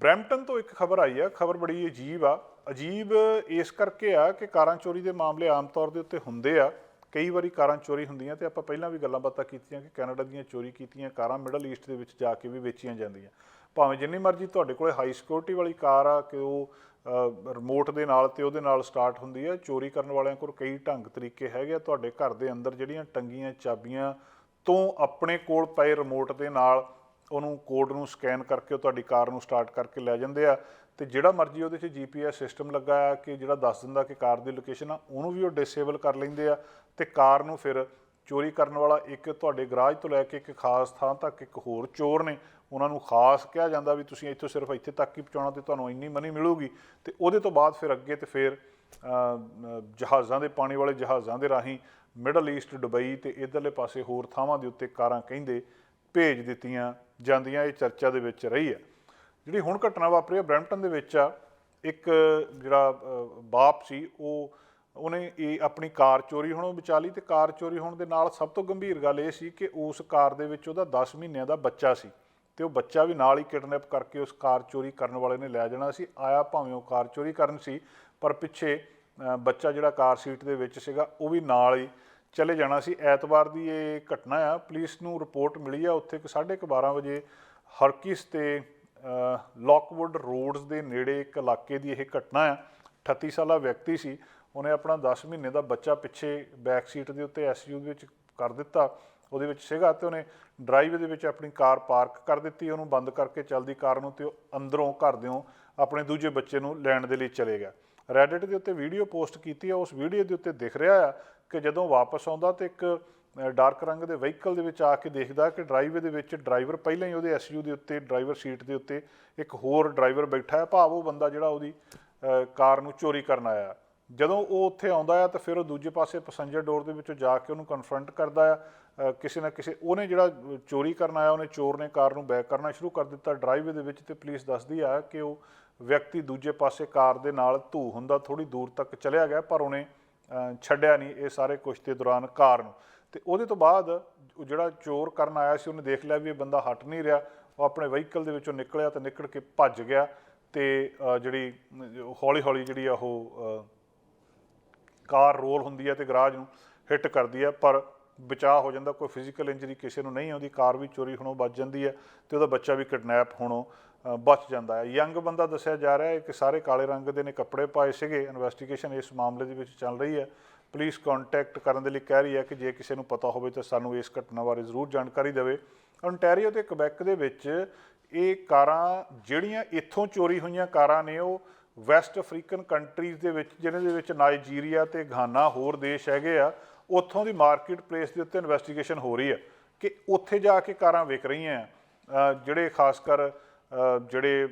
ਬਰੈਂਪਟਨ ਤੋਂ ਇੱਕ ਖਬਰ ਆਈ ਆ, ਖਬਰ ਬੜੀ ਅਜੀਬ ਆ। ਅਜੀਬ ਇਸ ਕਰਕੇ ਆ ਕਿ ਕਾਰਾਂ ਚੋਰੀ ਦੇ ਮਾਮਲੇ ਆਮ ਤੌਰ ਦੇ ਉੱਤੇ ਹੁੰਦੇ ਆ, ਕਈ ਵਾਰੀ ਕਾਰਾਂ ਚੋਰੀ ਹੁੰਦੀਆਂ ਤੇ ਆਪਾਂ ਪਹਿਲਾਂ ਵੀ ਗੱਲਾਂ ਬਾਤਾਂ ਕੀਤੀਆਂ ਕਿ ਕੈਨੇਡਾ ਦੀਆਂ ਚੋਰੀ ਕੀਤੀਆਂ ਕਾਰਾਂ ਮਿਡਲ ਈਸਟ ਦੇ ਵਿੱਚ ਜਾ ਕੇ ਵੀ ਵੇਚੀਆਂ ਜਾਂਦੀਆਂ। ਭਾਵੇਂ ਜਿੰਨੀ ਮਰਜ਼ੀ ਤੁਹਾਡੇ ਕੋਲ ਹਾਈ ਸਿਕਿਉਰਿਟੀ ਵਾਲੀ ਕਾਰ ਆ ਕਿ ਉਹ ਰਿਮੋਟ ਦੇ ਨਾਲ ਤੇ ਉਹਦੇ ਨਾਲ ਸਟਾਰਟ ਹੁੰਦੀ ਹੈ, ਚੋਰੀ ਕਰਨ ਵਾਲਿਆਂ ਕੋਲ ਕਈ ਢੰਗ ਤਰੀਕੇ ਹੈਗੇ ਆ। ਤੁਹਾਡੇ ਘਰ ਦੇ ਅੰਦਰ ਜਿਹੜੀਆਂ ਟੰਗੀਆਂ ਚਾਬੀਆਂ ਤੋਂ ਆਪਣੇ ਕੋਲ ਪਏ ਰਿਮੋਟ ਦੇ ਨਾਲ ਉਹਨੂੰ ਕੋਡ ਨੂੰ ਸਕੈਨ ਕਰਕੇ ਉਹ ਤੁਹਾਡੀ ਕਾਰ ਨੂੰ ਸਟਾਰਟ ਕਰਕੇ ਲੈ ਜਾਂਦੇ ਆ। ਤੇ ਜਿਹੜਾ ਮਰਜ਼ੀ ਉਹਦੇ 'ਚ GPS ਸਿਸਟਮ ਲੱਗਾ ਆ ਕਿ ਜਿਹੜਾ ਦੱਸ ਦਿੰਦਾ ਕਿ ਕਾਰ ਦੀ ਲੋਕੇਸ਼ਨ ਆ, ਉਹਨੂੰ ਵੀ ਉਹ ਡਿਸੇਬਲ ਕਰ ਲੈਂਦੇ ਆ। ਤੇ ਕਾਰ ਨੂੰ ਫਿਰ ਚੋਰੀ ਕਰਨ ਵਾਲਾ ਇੱਕ ਤੁਹਾਡੇ ਗਰਾਜ ਤੋਂ ਲੈ ਕੇ ਇੱਕ ਖਾਸ ਥਾਂ ਤੱਕ ਇੱਕ ਹੋਰ ਚੋਰ ਨੇ, ਉਹਨਾਂ ਨੂੰ ਖਾਸ ਕਿਹਾ ਜਾਂਦਾ ਵੀ ਤੁਸੀਂ ਇੱਥੋਂ ਸਿਰਫ ਇੱਥੇ ਤੱਕ ਹੀ ਪਹੁੰਚਾਉਣਾ ਤੇ ਤੁਹਾਨੂੰ ਇੰਨੀ ਮਨੀ ਮਿਲੂਗੀ। ਤੇ ਉਹਦੇ ਤੋਂ ਬਾਅਦ ਫਿਰ ਅੱਗੇ ਤੇ ਫਿਰ ਜਹਾਜ਼ਾਂ ਦੇ ਪਾਣੀ ਵਾਲੇ ਜਹਾਜ਼ਾਂ ਦੇ ਰਾਹੀਂ ਮਿਡਲ ਈਸਟ ਦੁਬਈ ਤੇ ਇੱਧਰਲੇ ਪਾਸੇ ਹੋਰ ਥਾਵਾਂ ਦੇ ਉੱਤੇ ਕਾਰਾਂ ਕਹਿੰਦੇ ਭੇਜ ਦਿੱਤੀਆਂ ਜਾਂਦੀਆਂ। ਇਹ ਚਰਚਾ ਦੇ ਵਿੱਚ ਰਹੀ ਆ। ਜਿਹੜੀ ਹੁਣ ਘਟਨਾ ਵਾਪਰੀ ਆ ਬਰੈਂਪਟਨ ਦੇ ਵਿੱਚ ਆ, ਇੱਕ ਜਿਹੜਾ ਬਾਪ ਸੀ ਉਹਨੇ ਇਹ ਆਪਣੀ ਕਾਰ ਚੋਰੀ ਹੋਣੋਂ ਬਚਾ ਲਈ। ਤੇ ਕਾਰ ਚੋਰੀ ਹੋਣ ਦੇ ਨਾਲ ਸਭ ਤੋਂ ਗੰਭੀਰ ਗੱਲ ਇਹ ਸੀ ਕਿ ਉਸ ਕਾਰ ਦੇ ਵਿੱਚ ਉਹਦਾ 10 ਮਹੀਨਿਆਂ ਦਾ ਬੱਚਾ ਸੀ ਤੇ ਉਹ ਬੱਚਾ ਵੀ ਨਾਲ ਹੀ ਕਿਡਨੈਪ ਕਰਕੇ ਉਸ ਕਾਰ ਚੋਰੀ ਕਰਨ ਵਾਲੇ ਨੇ ਲੈ ਜਾਣਾ ਸੀ। ਆਇਆ ਭਾਵੇਂ ਉਹ ਕਾਰ ਚੋਰੀ ਕਰਨ ਸੀ ਪਰ ਪਿੱਛੇ ਬੱਚਾ ਜਿਹੜਾ ਕਾਰ ਸੀਟ ਦੇ ਵਿੱਚ ਸੀਗਾ ਉਹ ਵੀ ਨਾਲ ਹੀ ਚਲੇ ਜਾਣਾ ਸੀ। ਐਤਵਾਰ ਦੀ ਇਹ ਘਟਨਾ ਆ। ਪੁਲਿਸ ਨੂੰ ਰਿਪੋਰਟ ਮਿਲੀ ਆ ਉੱਥੇ ਕਿ 12:30 ਵਜੇ ਹਰਕਿਸ ਤੇ ਲੌਕਵੁੱਡ ਰੋਡਸ ਦੇ ਨੇੜੇ ਇੱਕ ਇਲਾਕੇ ਦੀ ਇਹ ਘਟਨਾ ਆ। 38 ਸਾਲਾ ਵਿਅਕਤੀ ਸੀ, ਉਹਨੇ ਆਪਣਾ 10 ਮਹੀਨੇ ਦਾ ਬੱਚਾ ਪਿੱਛੇ ਬੈਕ ਸੀਟ ਦੇ ਉੱਤੇ SUV ਦੇ ਵਿੱਚ ਕਰ ਦਿੱਤਾ, ਉਹਦੇ ਵਿੱਚ ਸੀਗਾ ਤੇ ਉਹਨੇ ਡਰਾਈਵ ਦੇ ਵਿੱਚ ਆਪਣੀ ਕਾਰ ਪਾਰਕ ਕਰ ਦਿੱਤੀ, ਉਹਨੂੰ ਬੰਦ ਕਰਕੇ ਚੱਲਦੀ ਕਾਰ ਨੂੰ ਤੇ ਉਹ ਅੰਦਰੋਂ ਘਰ ਦਿਓਂ ਆਪਣੇ ਦੂਜੇ ਬੱਚੇ ਨੂੰ ਲੈਣ ਦੇ ਲਈ ਚਲੇ ਗਿਆ। ਰੈਡਿਟ ਦੇ ਉੱਤੇ ਵੀਡੀਓ ਪੋਸਟ ਕੀਤੀ ਆ। ਉਸ ਵੀਡੀਓ ਦੇ ਉੱਤੇ ਦਿਖ ਰਿਹਾ ਆ ਕਿ ਜਦੋਂ ਵਾਪਸ ਆਉਂਦਾ ਤੇ ਇੱਕ ਡਾਰਕ ਰੰਗ ਦੇ ਵਹੀਕਲ ਦੇ ਵਿੱਚ ਆ ਕੇ ਦੇਖਦਾ ਕਿ ਡਰਾਈਵੇ ਦੇ ਵਿੱਚ ਡਰਾਈਵਰ ਪਹਿਲਾਂ ਹੀ ਉਹਦੇ SUV ਦੇ ਉੱਤੇ ਡਰਾਈਵਰ ਸੀਟ ਦੇ ਉੱਤੇ ਇੱਕ ਹੋਰ ਡਰਾਈਵਰ ਬੈਠਾ ਹੈ, ਭਾਵ ਉਹ ਬੰਦਾ ਜਿਹੜਾ ਉਹਦੀ ਕਾਰ ਨੂੰ ਚੋਰੀ ਕਰਨ ਆਇਆ। ਜਦੋਂ ਉਹ ਉੱਥੇ ਆਉਂਦਾ ਆ ਤਾਂ ਫਿਰ ਉਹ ਦੂਜੇ ਪਾਸੇ ਪੈਸੰਜਰ ਡੋਰ ਦੇ ਵਿੱਚੋਂ ਜਾ ਕੇ ਉਹਨੂੰ ਕਨਫਰੰਟ ਕਰਦਾ ਆ। ਕਿਸੇ ਨਾ ਕਿਸੇ ਉਹਨੇ ਜਿਹੜਾ ਚੋਰੀ ਕਰਨ ਆਇਆ ਉਹਨੇ ਚੋਰ ਨੇ ਕਾਰ ਨੂੰ ਬੈਕ ਕਰਨਾ ਸ਼ੁਰੂ ਕਰ ਦਿੱਤਾ ਡਰਾਈਵੇ ਦੇ ਵਿੱਚ। ਤੇ ਪੁਲਿਸ ਦੱਸਦੀ ਆ ਕਿ ਉਹ ਵਿਅਕਤੀ ਦੂਜੇ ਪਾਸੇ ਕਾਰ ਦੇ ਨਾਲ ਧੂ ਹੁੰਦਾ ਥੋੜ੍ਹੀ ਦੂਰ ਤੱਕ ਚਲਿਆ ਗਿਆ ਪਰ ਉਹਨੇ ਛੱਡਿਆ ਨਹੀਂ ਇਹ ਸਾਰੇ ਕੁਛ ਦੇ ਦੌਰਾਨ ਕਾਰ ਨੂੰ। ਤੇ ਉਹਦੇ ਤੋਂ ਬਾਅਦ ਉਹ ਜਿਹੜਾ ਚੋਰ ਕਰਨ ਆਇਆ ਸੀ ਉਹਨੇ ਦੇਖ ਲਿਆ ਵੀ ਇਹ ਬੰਦਾ ਹਟ ਨਹੀਂ ਰਿਹਾ, ਉਹ ਆਪਣੇ ਵਹੀਕਲ ਦੇ ਵਿੱਚੋਂ ਨਿਕਲਿਆ ਤੇ ਨਿਕਲ ਕੇ ਭੱਜ ਗਿਆ। ਤੇ ਜਿਹੜੀ ਹੌਲੀ ਹੌਲੀ ਜਿਹੜੀ ਆ ਉਹ ਕਾਰ ਰੋਲ ਹੁੰਦੀ ਹੈ ਤੇ ਗਰਾਜ ਨੂੰ ਹਿੱਟ ਕਰਦੀ ਹੈ ਪਰ ਬਚਾਅ ਹੋ ਜਾਂਦਾ, ਕੋਈ ਫਿਜ਼ੀਕਲ ਇੰਜਰੀ ਕਿਸੇ ਨੂੰ ਨਹੀਂ ਆਉਂਦੀ। ਕਾਰ ਵੀ ਚੋਰੀ ਹੋਣੋਂ ਬਚ ਜਾਂਦੀ ਹੈ ਤੇ ਉਹਦਾ ਬੱਚਾ ਵੀ ਕਿਡਨੈਪ ਹੋਣੋਂ ਬਚ ਜਾਂਦਾ ਹੈ। ਯੰਗ ਬੰਦਾ ਦੱਸਿਆ ਜਾ ਰਿਹਾ ਹੈ ਕਿ ਸਾਰੇ ਕਾਲੇ ਰੰਗ ਦੇ ਨੇ ਕੱਪੜੇ ਪਾਏ ਸੀਗੇ। ਇਨਵੈਸਟੀਗੇਸ਼ਨ ਇਸ ਮਾਮਲੇ ਦੇ ਵਿੱਚ ਚੱਲ ਰਹੀ ਹੈ। ਪੁਲਿਸ ਕੰਟੈਕਟ ਕਰਨ ਦੇ ਲਈ ਕਹਿ ਰਹੀ ਹੈ ਕਿ ਜੇ ਕਿਸੇ ਨੂੰ ਪਤਾ ਹੋਵੇ ਤਾਂ ਸਾਨੂੰ ਇਸ ਘਟਨਾ ਬਾਰੇ ਜ਼ਰੂਰ ਜਾਣਕਾਰੀ ਦੇਵੇ। ontario ਤੇ ਕੁਬੈਕ ਦੇ ਵਿੱਚ ਇਹ ਕਾਰਾਂ ਜਿਹੜੀਆਂ ਇੱਥੋਂ ਚੋਰੀ ਹੋਈਆਂ ਕਾਰਾਂ ਨੇ ਉਹ ਵੈਸਟ ਅਫਰੀਕਨ ਕੰਟਰੀਜ਼ ਦੇ ਵਿੱਚ ਜਿਹਨਾਂ ਦੇ ਵਿੱਚ ਨਾਈਜੀਰੀਆ ਤੇ ਘਾਨਾ ਹੋਰ ਦੇਸ਼ ਹੈਗੇ ਆ, ਉੱਥੋਂ ਦੀ ਮਾਰਕੀਟ ਪਲੇਸ ਦੇ ਉੱਤੇ ਇਨਵੈਸਟੀਗੇਸ਼ਨ ਹੋ ਰਹੀ ਹੈ ਕਿ ਉੱਥੇ ਜਾ ਕੇ ਕਾਰਾਂ ਵਿਕ ਰਹੀਆਂ ਜਿਹੜੇ ਖਾਸ ਕਰ ਜਿਹੜੇ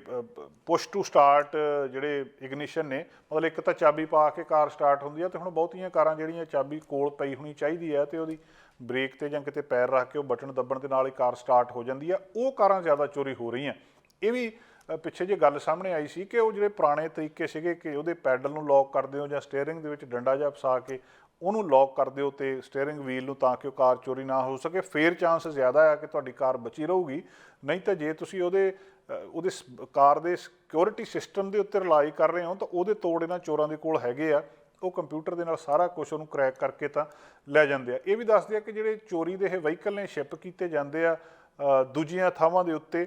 ਪੁਸ਼ ਟੂ ਸਟਾਰਟ ਜਿਹੜੇ ਇਗਨੀਸ਼ਨ ਨੇ, ਮਤਲਬ ਇੱਕ ਤਾਂ ਚਾਬੀ ਪਾ ਕੇ ਕਾਰ ਸਟਾਰਟ ਹੁੰਦੀ ਹੈ ਤੇ ਹੁਣ ਬਹੁਤੀਆਂ ਕਾਰਾਂ ਜਿਹੜੀਆਂ ਚਾਬੀ ਕੋਲ ਪਈ ਹੋਣੀ ਚਾਹੀਦੀ ਹੈ ਤੇ ਉਹਦੀ ਬ੍ਰੇਕ ਤੇ ਜਾਂ ਕਿਤੇ ਪੈਰ ਰੱਖ ਕੇ ਉਹ ਬਟਨ ਦੱਬਣ ਦੇ ਨਾਲ ਹੀ ਕਾਰ ਸਟਾਰਟ ਹੋ ਜਾਂਦੀ ਆ, ਉਹ ਕਾਰਾਂ ਜ਼ਿਆਦਾ ਚੋਰੀ ਹੋ ਰਹੀਆਂ। ਇਹ ਵੀ ਪਿੱਛੇ ਜੇ ਗੱਲ ਸਾਹਮਣੇ ਆਈ ਸੀ ਕਿ ਉਹ ਜਿਹੜੇ ਪੁਰਾਣੇ ਤਰੀਕੇ ਸੀਗੇ ਕਿ ਉਹਦੇ ਪੈਡਲ ਨੂੰ ਲੌਕ ਕਰ ਦਿਓ ਜਾਂ ਸਟੀਅਰਿੰਗ ਦੇ ਵਿੱਚ ਡੰਡਾ ਜਿਹਾ ਫਸਾ ਕੇ ਉਹਨੂੰ ਲੌਕ ਕਰ ਦਿਓ ਤੇ ਸਟੀਅਰਿੰਗ ਵੀਲ ਨੂੰ ਤਾਂ ਕਿ ਉਹ ਕਾਰ ਚੋਰੀ ਨਾ ਹੋ ਸਕੇ, ਫੇਰ ਚਾਂਸ ਜ਼ਿਆਦਾ ਆ ਕਿ ਤੁਹਾਡੀ ਕਾਰ ਬਚੀ ਰਹੂਗੀ। ਨਹੀਂ ਤਾਂ ਜੇ ਤੁਸੀਂ ਉਹਦੇ ਕਾਰ ਦੇ ਸਿਕਿਉਰਿਟੀ ਸਿਸਟਮ ਦੇ ਉੱਤੇ ਰਿਲਾਈ ਕਰ ਰਹੇ ਹੋ ਤਾਂ ਉਹਦੇ ਤੋੜ ਇਹਨਾਂ ਚੋਰਾਂ ਦੇ ਕੋਲ ਹੈਗੇ ਆ, ਉਹ ਕੰਪਿਊਟਰ ਦੇ ਨਾਲ ਸਾਰਾ ਕੁਛ ਉਹਨੂੰ ਕਰੈਕ ਕਰਕੇ ਤਾਂ ਲੈ ਜਾਂਦੇ ਆ। ਇਹ ਵੀ ਦੱਸਦੇ ਆ ਕਿ ਜਿਹੜੇ ਚੋਰੀ ਦੇ ਇਹ ਵਹੀਕਲ ਨੇ ਸ਼ਿਪ ਕੀਤੇ ਜਾਂਦੇ ਆ ਦੂਜੀਆਂ ਥਾਵਾਂ ਦੇ ਉੱਤੇ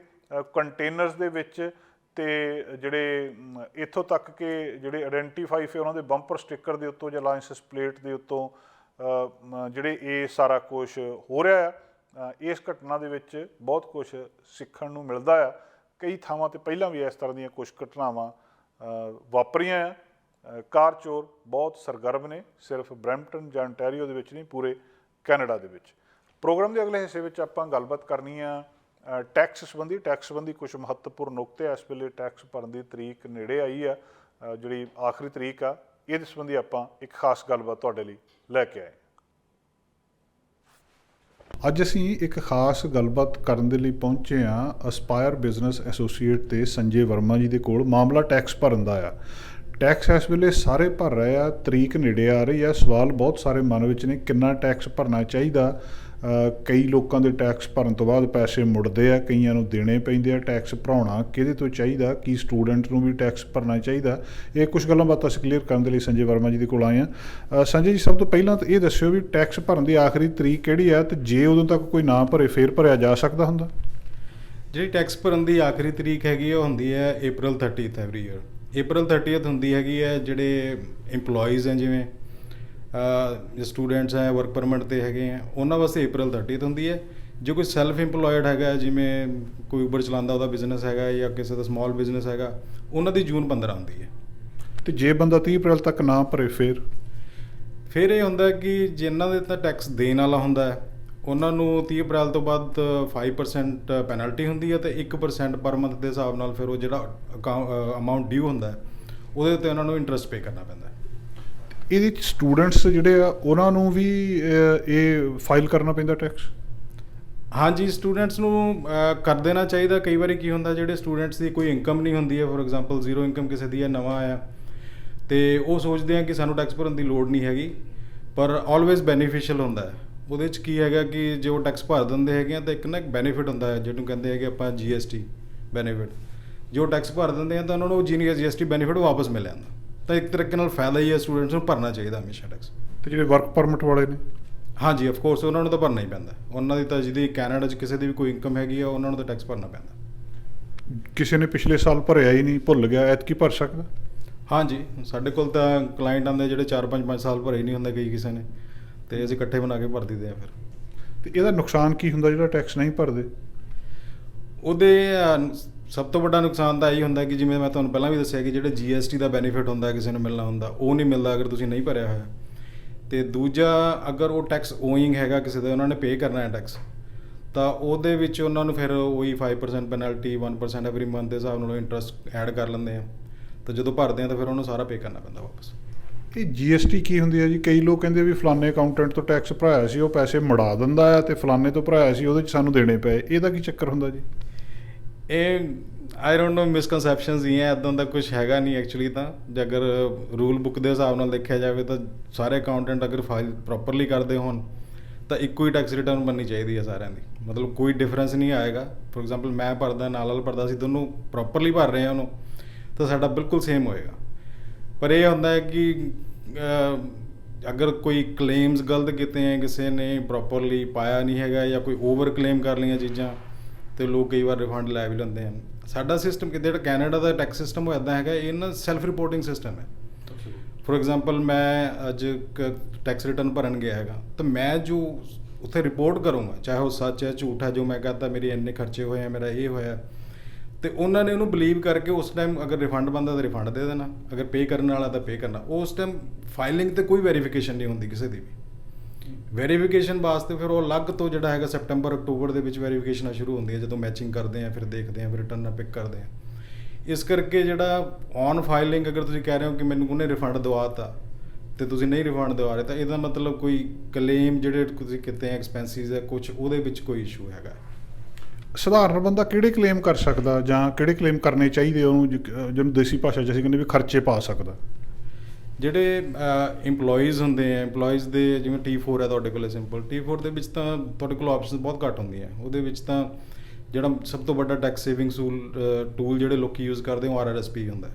ਕੰਟੇਨਰਸ ਦੇ ਵਿੱਚ ਤੇ ਜਿਹੜੇ ਇੱਥੋਂ ਤੱਕ ਕਿ ਜਿਹੜੇ ਆਇਡੈਂਟੀਫਾਈ ਫਿਰ ਉਹਨਾਂ ਦੇ ਬੰਪਰ ਸਟicker ਦੇ ਉੱਤੋਂ ਜਾਂ ਲਾਇਸੈਂਸ ਪਲੇਟ ਦੇ ਉੱਤੋਂ ਜਿਹੜੇ ਇਹ ਸਾਰਾ ਕੁਝ ਹੋ ਰਿਹਾ ਆ। ਇਸ ਘਟਨਾ ਦੇ ਵਿੱਚ ਬਹੁਤ ਕੁਝ ਸਿੱਖਣ ਨੂੰ ਮਿਲਦਾ ਆ। ਕਈ ਥਾਵਾਂ 'ਤੇ ਪਹਿਲਾਂ ਵੀ ਇਸ ਤਰ੍ਹਾਂ ਦੀਆਂ ਕੁਝ ਘਟਨਾਵਾਂ ਵਾਪਰੀਆਂ ਆ। ਕਾਰ ਚੋਰ ਬਹੁਤ ਸਰਗਰਮ ਨੇ, ਸਿਰਫ ਬਰੈਂਪਟਨ ਜਾਂ ontario ਦੇ ਵਿੱਚ ਨਹੀਂ, ਪੂਰੇ ਕੈਨੇਡਾ ਦੇ ਵਿੱਚ। ਪ੍ਰੋਗਰਾਮ ਦੇ ਅਗਲੇ ਹਿੱਸੇ ਵਿੱਚ ਆਪਾਂ ਗੱਲਬਾਤ ਕਰਨੀ ਆ ਟੈਕਸ ਸੰਬੰਧੀ ਕੁਝ ਮਹੱਤਵਪੂਰਨ ਨੁਕਤੇ। ਇਸ ਵੇਲੇ ਟੈਕਸ ਭਰਨ ਦੀ ਤਰੀਕ ਨੇੜੇ ਆਈ ਆ, ਜਿਹੜੀ ਆਖਰੀ ਤਰੀਕ ਆ। ਇਹਦੇ ਸੰਬੰਧੀ ਆਪਾਂ ਇੱਕ ਖਾਸ ਗੱਲਬਾਤ ਤੁਹਾਡੇ ਲਈ ਲੈ ਕੇ ਆਏ। ਅੱਜ ਅਸੀਂ ਇੱਕ ਖਾਸ ਗੱਲਬਾਤ ਕਰਨ ਦੇ ਲਈ ਪਹੁੰਚੇ ਹਾਂ ਅਸਪਾਇਰ ਬਿਜ਼ਨਸ ਐਸੋਸੀਏਟ ਤੇ ਸੰਜੇ ਵਰਮਾ ਜੀ ਦੇ ਕੋਲ। ਮਾਮਲਾ ਟੈਕਸ ਭਰਨ ਦਾ ਆ। ਟੈਕਸ ਇਸ ਵੇਲੇ ਸਾਰੇ ਭਰ ਰਹੇ ਆ, ਤਰੀਕ ਨੇੜੇ ਆ ਰਹੀ ਆ। ਸਵਾਲ ਬਹੁਤ ਸਾਰੇ ਮਨ ਵਿੱਚ ਨੇ, ਕਿੰਨਾ ਟੈਕਸ ਭਰਨਾ ਚਾਹੀਦਾ। ਕਈ ਲੋਕਾਂ ਦੇ ਟੈਕਸ ਭਰਨ ਤੋਂ ਬਾਅਦ ਪੈਸੇ ਮੁੜਦੇ ਆ, ਕਈਆਂ ਨੂੰ ਦੇਣੇ ਪੈਂਦੇ ਆ। ਟੈਕਸ ਭਰਾਉਣਾ ਕਿਹਦੇ ਤੋਂ ਚਾਹੀਦਾ, ਕੀ ਸਟੂਡੈਂਟ ਨੂੰ ਵੀ ਟੈਕਸ ਭਰਨਾ ਚਾਹੀਦਾ। ਇਹ ਕੁਝ ਗੱਲਾਂ ਬਾਤਾਂ ਅਸੀਂ ਕਲੀਅਰ ਕਰਨ ਦੇ ਲਈ ਸੰਜੇ ਵਰਮਾ ਜੀ ਦੇ ਕੋਲ ਆਏ ਹਾਂ। ਸੰਜੇ ਜੀ, ਸਭ ਤੋਂ ਪਹਿਲਾਂ ਤਾਂ ਇਹ ਦੱਸਿਓ ਵੀ ਟੈਕਸ ਭਰਨ ਦੀ ਆਖਰੀ ਤਰੀਕ ਕਿਹੜੀ ਆ, ਤੇ ਜੇ ਉਦੋਂ ਤੱਕ ਕੋਈ ਨਾ ਭਰੇ ਫਿਰ ਭਰਿਆ ਜਾ ਸਕਦਾ ਹੁੰਦਾ? ਜਿਹੜੀ ਟੈਕਸ ਭਰਨ ਦੀ ਆਖਰੀ ਤਰੀਕ ਹੈਗੀ ਉਹ ਹੁੰਦੀ ਹੈ April 30th every year. April 30th ਹੁੰਦੀ ਹੈਗੀ ਹੈ ਜਿਹੜੇ ਇੰਪਲੋਈਜ਼ ਹੈ, ਜਿਵੇਂ ਸਟੂਡੈਂਟਸ ਹੈ, ਵਰਕ ਪਰਮਿਟ 'ਤੇ ਹੈਗੇ ਹੈ, ਉਹਨਾਂ ਵਾਸਤੇ April 30th ਹੁੰਦੀ ਹੈ। ਜੇ ਕੋਈ ਸੈਲਫ ਇੰਪਲੋਇਡ ਹੈਗਾ, ਜਿਵੇਂ ਕੋਈ ਉਬਰ ਚਲਾਉਂਦਾ, ਉਹਦਾ ਬਿਜ਼ਨਸ ਹੈਗਾ ਜਾਂ ਕਿਸੇ ਦਾ ਸਮਾਲ ਬਿਜ਼ਨਸ ਹੈਗਾ, ਉਹਨਾਂ ਦੀ June 15 ਹੁੰਦੀ ਹੈ। ਅਤੇ ਜੇ ਬੰਦਾ 30 ਅਪ੍ਰੈਲ ਤੱਕ ਨਾ ਭਰੇ ਫਿਰ ਇਹ ਹੁੰਦਾ ਕਿ ਜਿਨ੍ਹਾਂ ਦੇ ਤਾਂ ਟੈਕਸ ਦੇਣ ਵਾਲਾ ਹੁੰਦਾ ਹੈ ਉਹਨਾਂ ਨੂੰ 30 ਅਪ੍ਰੈਲ ਤੋਂ ਬਾਅਦ 5% ਪੈਨਲਟੀ ਹੁੰਦੀ ਹੈ, ਅਤੇ 1% ਪਰ ਮੰਥ ਦੇ ਹਿਸਾਬ ਨਾਲ ਫਿਰ ਉਹ ਜਿਹੜਾ ਅਮਾਊਂਟ ਡਿਊ ਹੁੰਦਾ ਹੈ ਉਹਦੇ ਉੱਤੇ ਉਹਨਾਂ ਨੂੰ ਇੰਟਰਸਟ ਪੇ ਕਰਨਾ ਪੈਂਦਾ ਹੈ। ਇਹਦੇ 'ਚ ਸਟੂਡੈਂਟਸ ਜਿਹੜੇ ਆ ਉਹਨਾਂ ਨੂੰ ਵੀ ਇਹ ਫਾਈਲ ਕਰਨਾ ਪੈਂਦਾ ਟੈਕਸ? ਹਾਂਜੀ, ਸਟੂਡੈਂਟਸ ਨੂੰ ਕਰ ਦੇਣਾ ਚਾਹੀਦਾ। ਕਈ ਵਾਰੀ ਕੀ ਹੁੰਦਾ, ਜਿਹੜੇ ਸਟੂਡੈਂਟਸ ਦੀ ਕੋਈ ਇਨਕਮ ਨਹੀਂ ਹੁੰਦੀ ਹੈ, ਫੋਰ ਐਗਜ਼ਾਮਪਲ ਜ਼ੀਰੋ ਇਨਕਮ ਕਿਸੇ ਦੀ ਹੈ, ਨਵਾਂ ਆਇਆ, ਅਤੇ ਉਹ ਸੋਚਦੇ ਆ ਕਿ ਸਾਨੂੰ ਟੈਕਸ ਭਰਨ ਦੀ ਲੋੜ ਨਹੀਂ ਹੈਗੀ, ਪਰ ਆਲਵੇਜ਼ ਬੈਨੀਫੀਸ਼ੀਅਲ ਹੁੰਦਾ ਹੈ। ਉਹਦੇ 'ਚ ਕੀ ਹੈਗਾ ਕਿ ਜੇ ਉਹ ਟੈਕਸ ਭਰ ਦਿੰਦੇ ਹੈਗੇ ਆ ਤਾਂ ਇੱਕ ਨਾ ਇੱਕ ਬੈਨੀਫਿਟ ਹੁੰਦਾ ਹੈ ਜਿਹਨੂੰ ਕਹਿੰਦੇ ਹੈਗੇ ਆਪਾਂ GST ਬੈਨੀਫਿਟ। ਜੇ ਉਹ ਟੈਕਸ ਭਰ ਦਿੰਦੇ ਆ ਤਾਂ ਉਹਨਾਂ ਨੂੰ ਉਹ GST ਬੈਨੀਫਿਟ ਵਾਪਸ ਮਿਲ ਜਾਂਦਾ। ਤਾਂ ਇੱਕ ਤਰੀਕੇ ਨਾਲ ਫਾਇਦਾ ਹੀ ਹੈ, ਸਟੂਡੈਂਟਸ ਨੂੰ ਭਰਨਾ ਚਾਹੀਦਾ ਹਮੇਸ਼ਾ ਟੈਕਸ। ਅਤੇ ਜਿਹੜੇ ਵਰਕ ਪਰਮਿਟ ਵਾਲੇ ਨੇ? ਹਾਂਜੀ, ਆਫ ਕੋਰਸ ਉਹਨਾਂ ਨੂੰ ਤਾਂ ਭਰਨਾ ਹੀ ਪੈਂਦਾ। ਉਹਨਾਂ ਦੀ ਤਾਂ ਜਿਹਦੀ ਕੈਨੇਡਾ 'ਚ ਕਿਸੇ ਦੀ ਵੀ ਕੋਈ ਇਨਕਮ ਹੈਗੀ ਆ, ਉਹਨਾਂ ਨੂੰ ਤਾਂ ਟੈਕਸ ਭਰਨਾ ਪੈਂਦਾ। ਕਿਸੇ ਨੇ ਪਿਛਲੇ ਸਾਲ ਭਰਿਆ ਹੀ ਨਹੀਂ, ਭੁੱਲ ਗਿਆ, ਐਤਕੀ ਭਰ ਸਕਦਾ? ਹਾਂਜੀ, ਸਾਡੇ ਕੋਲ ਤਾਂ ਕਲਾਇੰਟ ਆਉਂਦੇ ਜਿਹੜੇ 4-5 ਸਾਲ ਭਰੇ ਹੀ ਨਹੀਂ ਹੁੰਦੇ ਕਈ ਕਿਸੇ ਨੇ, ਅਤੇ ਅਸੀਂ ਇਕੱਠੇ ਬਣਾ ਕੇ ਭਰ ਦਿੰਦੇ ਹਾਂ ਫਿਰ। ਅਤੇ ਇਹਦਾ ਨੁਕਸਾਨ ਕੀ ਹੁੰਦਾ ਜਿਹੜਾ ਟੈਕਸ ਨਹੀਂ ਭਰਦੇ? ਉਹਦੇ ਸਭ ਤੋਂ ਵੱਡਾ ਨੁਕਸਾਨ ਤਾਂ ਇਹੀ ਹੁੰਦਾ ਕਿ ਜਿਵੇਂ ਮੈਂ ਤੁਹਾਨੂੰ ਪਹਿਲਾਂ ਵੀ ਦੱਸਿਆ ਕਿ ਜਿਹੜੇ GST ਦਾ ਬੈਨੀਫਿਟ ਹੁੰਦਾ ਕਿਸੇ ਨੂੰ ਮਿਲਣਾ ਹੁੰਦਾ, ਉਹ ਨਹੀਂ ਮਿਲਦਾ ਅਗਰ ਤੁਸੀਂ ਨਹੀਂ ਭਰਿਆ ਹੋਇਆ। ਅਤੇ ਦੂਜਾ, ਅਗਰ ਉਹ ਟੈਕਸ ਓਇੰਗ ਹੈਗਾ ਕਿਸੇ ਦਾ, ਉਹਨਾਂ ਨੇ ਪੇ ਕਰਨਾ ਹੈ ਟੈਕਸ, ਤਾਂ ਉਹਦੇ ਵਿੱਚ ਉਹਨਾਂ ਨੂੰ ਫਿਰ ਉਹੀ 5% ਪੈਨਲਟੀ, 1% ਐਵਰੀ ਮੰਥ ਦੇ ਹਿਸਾਬ ਨਾਲ ਇੰਟਰਸਟ ਐਡ ਕਰ ਲੈਂਦੇ ਆ। ਤਾਂ ਜਦੋਂ ਭਰਦੇ ਆ ਤਾਂ ਫਿਰ ਉਹਨੂੰ ਸਾਰਾ ਪੇ ਕਰਨਾ ਪੈਂਦਾ ਵਾਪਸ। ਇਹ GST ਕੀ ਹੁੰਦੀ ਹੈ ਜੀ? ਕਈ ਲੋਕ ਕਹਿੰਦੇ ਵੀ ਫਲਾਣੇ ਅਕਾਊਂਟੈਂਟ ਤੋਂ ਟੈਕਸ ਭਰਾਇਆ ਸੀ, ਉਹ ਪੈਸੇ ਮੁੜਾ ਦਿੰਦਾ ਆ, ਅਤੇ ਫਲਾਣੇ ਤੋਂ ਭਰਾਇਆ ਸੀ, ਉਹਦੇ 'ਚ ਸਾਨੂੰ ਦੇਣੇ ਪਏ। ਇਹਦਾ ਕੀ ਚੱਕਰ ਹੁੰਦਾ ਜੀ? ਇਹ ਆਈ ਡੋਂਟ ਨੋ, ਮਿਸਕਨਸੈਪਸ਼ਨਸ ਹੀ ਹੈ, ਇੱਦਾਂ ਦਾ ਕੁਝ ਹੈਗਾ ਨਹੀਂ ਐਕਚੁਅਲੀ। ਤਾਂ ਜੇ ਅਗਰ ਰੂਲ ਬੁੱਕ ਦੇ ਹਿਸਾਬ ਨਾਲ ਦੇਖਿਆ ਜਾਵੇ ਤਾਂ ਸਾਰੇ ਅਕਾਊਂਟੈਂਟ ਅਗਰ ਫਾਈਲ ਪ੍ਰੋਪਰਲੀ ਕਰਦੇ ਹੋਣ ਤਾਂ ਇੱਕੋ ਹੀ ਟੈਕਸ ਰਿਟਰਨ ਬਣਨੀ ਚਾਹੀਦੀ ਹੈ ਸਾਰਿਆਂ ਦੀ। ਮਤਲਬ ਕੋਈ ਡਿਫਰੈਂਸ ਨਹੀਂ ਆਏਗਾ। ਫੋਰ ਐਗਜ਼ਾਮਪਲ ਮੈਂ ਭਰਦਾ, ਨਾਲ ਭਰਦਾ, ਅਸੀਂ ਦੋਨੋਂ ਪ੍ਰੋਪਰਲੀ ਭਰ ਰਹੇ ਹਾਂ ਉਹਨੂੰ, ਤਾਂ ਸਾਡਾ ਬਿਲਕੁਲ ਸੇਮ ਹੋਏਗਾ। ਪਰ ਇਹ ਹੁੰਦਾ ਹੈ ਕਿ ਅਗਰ ਕੋਈ ਕਲੇਮਸ ਗਲਤ ਕੀਤੇ ਹੈ, ਕਿਸੇ ਨੇ ਪ੍ਰੋਪਰਲੀ ਪਾਇਆ ਨਹੀਂ ਹੈਗਾ, ਜਾਂ ਕੋਈ ਓਵਰ ਕਲੇਮ ਕਰ ਲਈਆਂ ਚੀਜ਼ਾਂ, ਅਤੇ ਲੋਕ ਕਈ ਵਾਰ ਰਿਫੰਡ ਲੈ ਵੀ ਲੈਂਦੇ ਹਨ। ਸਾਡਾ ਸਿਸਟਮ ਜਿਹੜਾ ਕੈਨੇਡਾ ਦਾ ਟੈਕਸ ਸਿਸਟਮ ਉਹ ਇੱਦਾਂ ਹੈਗਾ, ਇਹ ਨਾ ਸੈਲਫ ਰਿਪੋਰਟਿੰਗ ਸਿਸਟਮ ਹੈ। ਫੋਰ ਐਗਜ਼ਾਮਪਲ ਮੈਂ ਅੱਜ ਟੈਕਸ ਰਿਟਰਨ ਭਰਨ ਗਿਆ ਹੈਗਾ, ਤਾਂ ਮੈਂ ਜੋ ਉੱਥੇ ਰਿਪੋਰਟ ਕਰੂੰਗਾ, ਚਾਹੇ ਉਹ ਸੱਚ ਹੈ ਝੂਠ ਹੈ, ਜੋ ਮੈਂ ਕਹਤਾ ਮੇਰੇ ਇੰਨੇ ਖਰਚੇ ਹੋਏ ਆ, ਮੇਰਾ ਇਹ ਹੋਇਆ, ਅਤੇ ਉਹਨਾਂ ਨੇ ਉਹਨੂੰ ਬਿਲੀਵ ਕਰਕੇ ਉਸ ਟਾਈਮ ਅਗਰ ਰਿਫੰਡ ਬਣਦਾ ਤਾਂ ਰਿਫੰਡ ਦੇ ਦੇਣਾ, ਅਗਰ ਪੇ ਕਰਨ ਵਾਲਾ ਤਾਂ ਪੇ ਕਰਨਾ। ਉਸ ਟਾਈਮ ਫਾਈਲਿੰਗ 'ਤੇ ਕੋਈ ਵੈਰੀਫਿਕੇਸ਼ਨ ਨਹੀਂ ਹੁੰਦੀ ਕਿਸੇ ਦੀ ਵੀ। ਵੈਰੀਫਿਕੇਸ਼ਨ ਵਾਸਤੇ ਫਿਰ ਉਹ ਅਲੱਗ ਤੋਂ ਜਿਹੜਾ ਹੈਗਾ ਸੈਪਟੰਬਰ ਅਕਤੂਬਰ ਦੇ ਵਿੱਚ ਵੈਰੀਫਿਕੇਸ਼ਨਾਂ ਸ਼ੁਰੂ ਹੁੰਦੀਆਂ, ਜਦੋਂ ਮੈਚਿੰਗ ਕਰਦੇ ਆ, ਫਿਰ ਦੇਖਦੇ ਆ, ਫਿਰ ਰਿਟਰਨ ਪਿਕ ਕਰਦੇ ਆ। ਇਸ ਕਰਕੇ ਜਿਹੜਾ ਔਨ ਫਾਈਲਿੰਗ ਅਗਰ ਤੁਸੀਂ ਕਹਿ ਰਹੇ ਹੋ ਕਿ ਮੈਨੂੰ ਉਹਨੇ ਰਿਫੰਡ ਦਵਾਤਾ ਅਤੇ ਤੁਸੀਂ ਨਹੀਂ ਰਿਫੰਡ ਦਵਾ ਰਹੇ, ਤਾਂ ਇਹਦਾ ਮਤਲਬ ਕੋਈ ਕਲੇਮ ਜਿਹੜੇ ਤੁਸੀਂ ਕੀਤੇ ਆ ਐਕਸਪੈਂਸਿਸ ਹੈ ਕੁਛ, ਉਹਦੇ ਵਿੱਚ ਕੋਈ ਇਸ਼ੂ ਹੈਗਾ। ਸਧਾਰਨ ਬੰਦਾ ਕਿਹੜੇ ਕਲੇਮ ਕਰ ਸਕਦਾ, ਜਾਂ ਕਿਹੜੇ ਕਲੇਮ ਕਰਨੇ ਚਾਹੀਦੇ ਉਹਨੂੰ, ਜਿਹਨੂੰ ਦੇਸੀ ਭਾਸ਼ਾ 'ਚ ਅਸੀਂ ਕਹਿੰਦੇ ਵੀ ਖਰਚੇ ਪਾ ਸਕਦਾ? ਜਿਹੜੇ ਇੰਪਲੋਈਜ਼ ਹੁੰਦੇ ਆ, ਇੰਪਲੋਈਜ਼ ਦੇ ਜਿਵੇਂ T4 ਹੈ ਤੁਹਾਡੇ ਕੋਲ, ਸਿੰਪਲ T4 ਦੇ ਵਿੱਚ ਤਾਂ ਤੁਹਾਡੇ ਕੋਲ ਆਪਸ਼ਨਸ ਬਹੁਤ ਘੱਟ ਹੁੰਦੀਆਂ। ਉਹਦੇ ਵਿੱਚ ਤਾਂ ਜਿਹੜਾ ਸਭ ਤੋਂ ਵੱਡਾ ਟੈਕਸ ਸੇਵਿੰਗ ਟੂਲ ਜਿਹੜੇ ਲੋਕ ਯੂਜ਼ ਕਰਦੇ ਉਹ RRSP ਹੁੰਦਾ।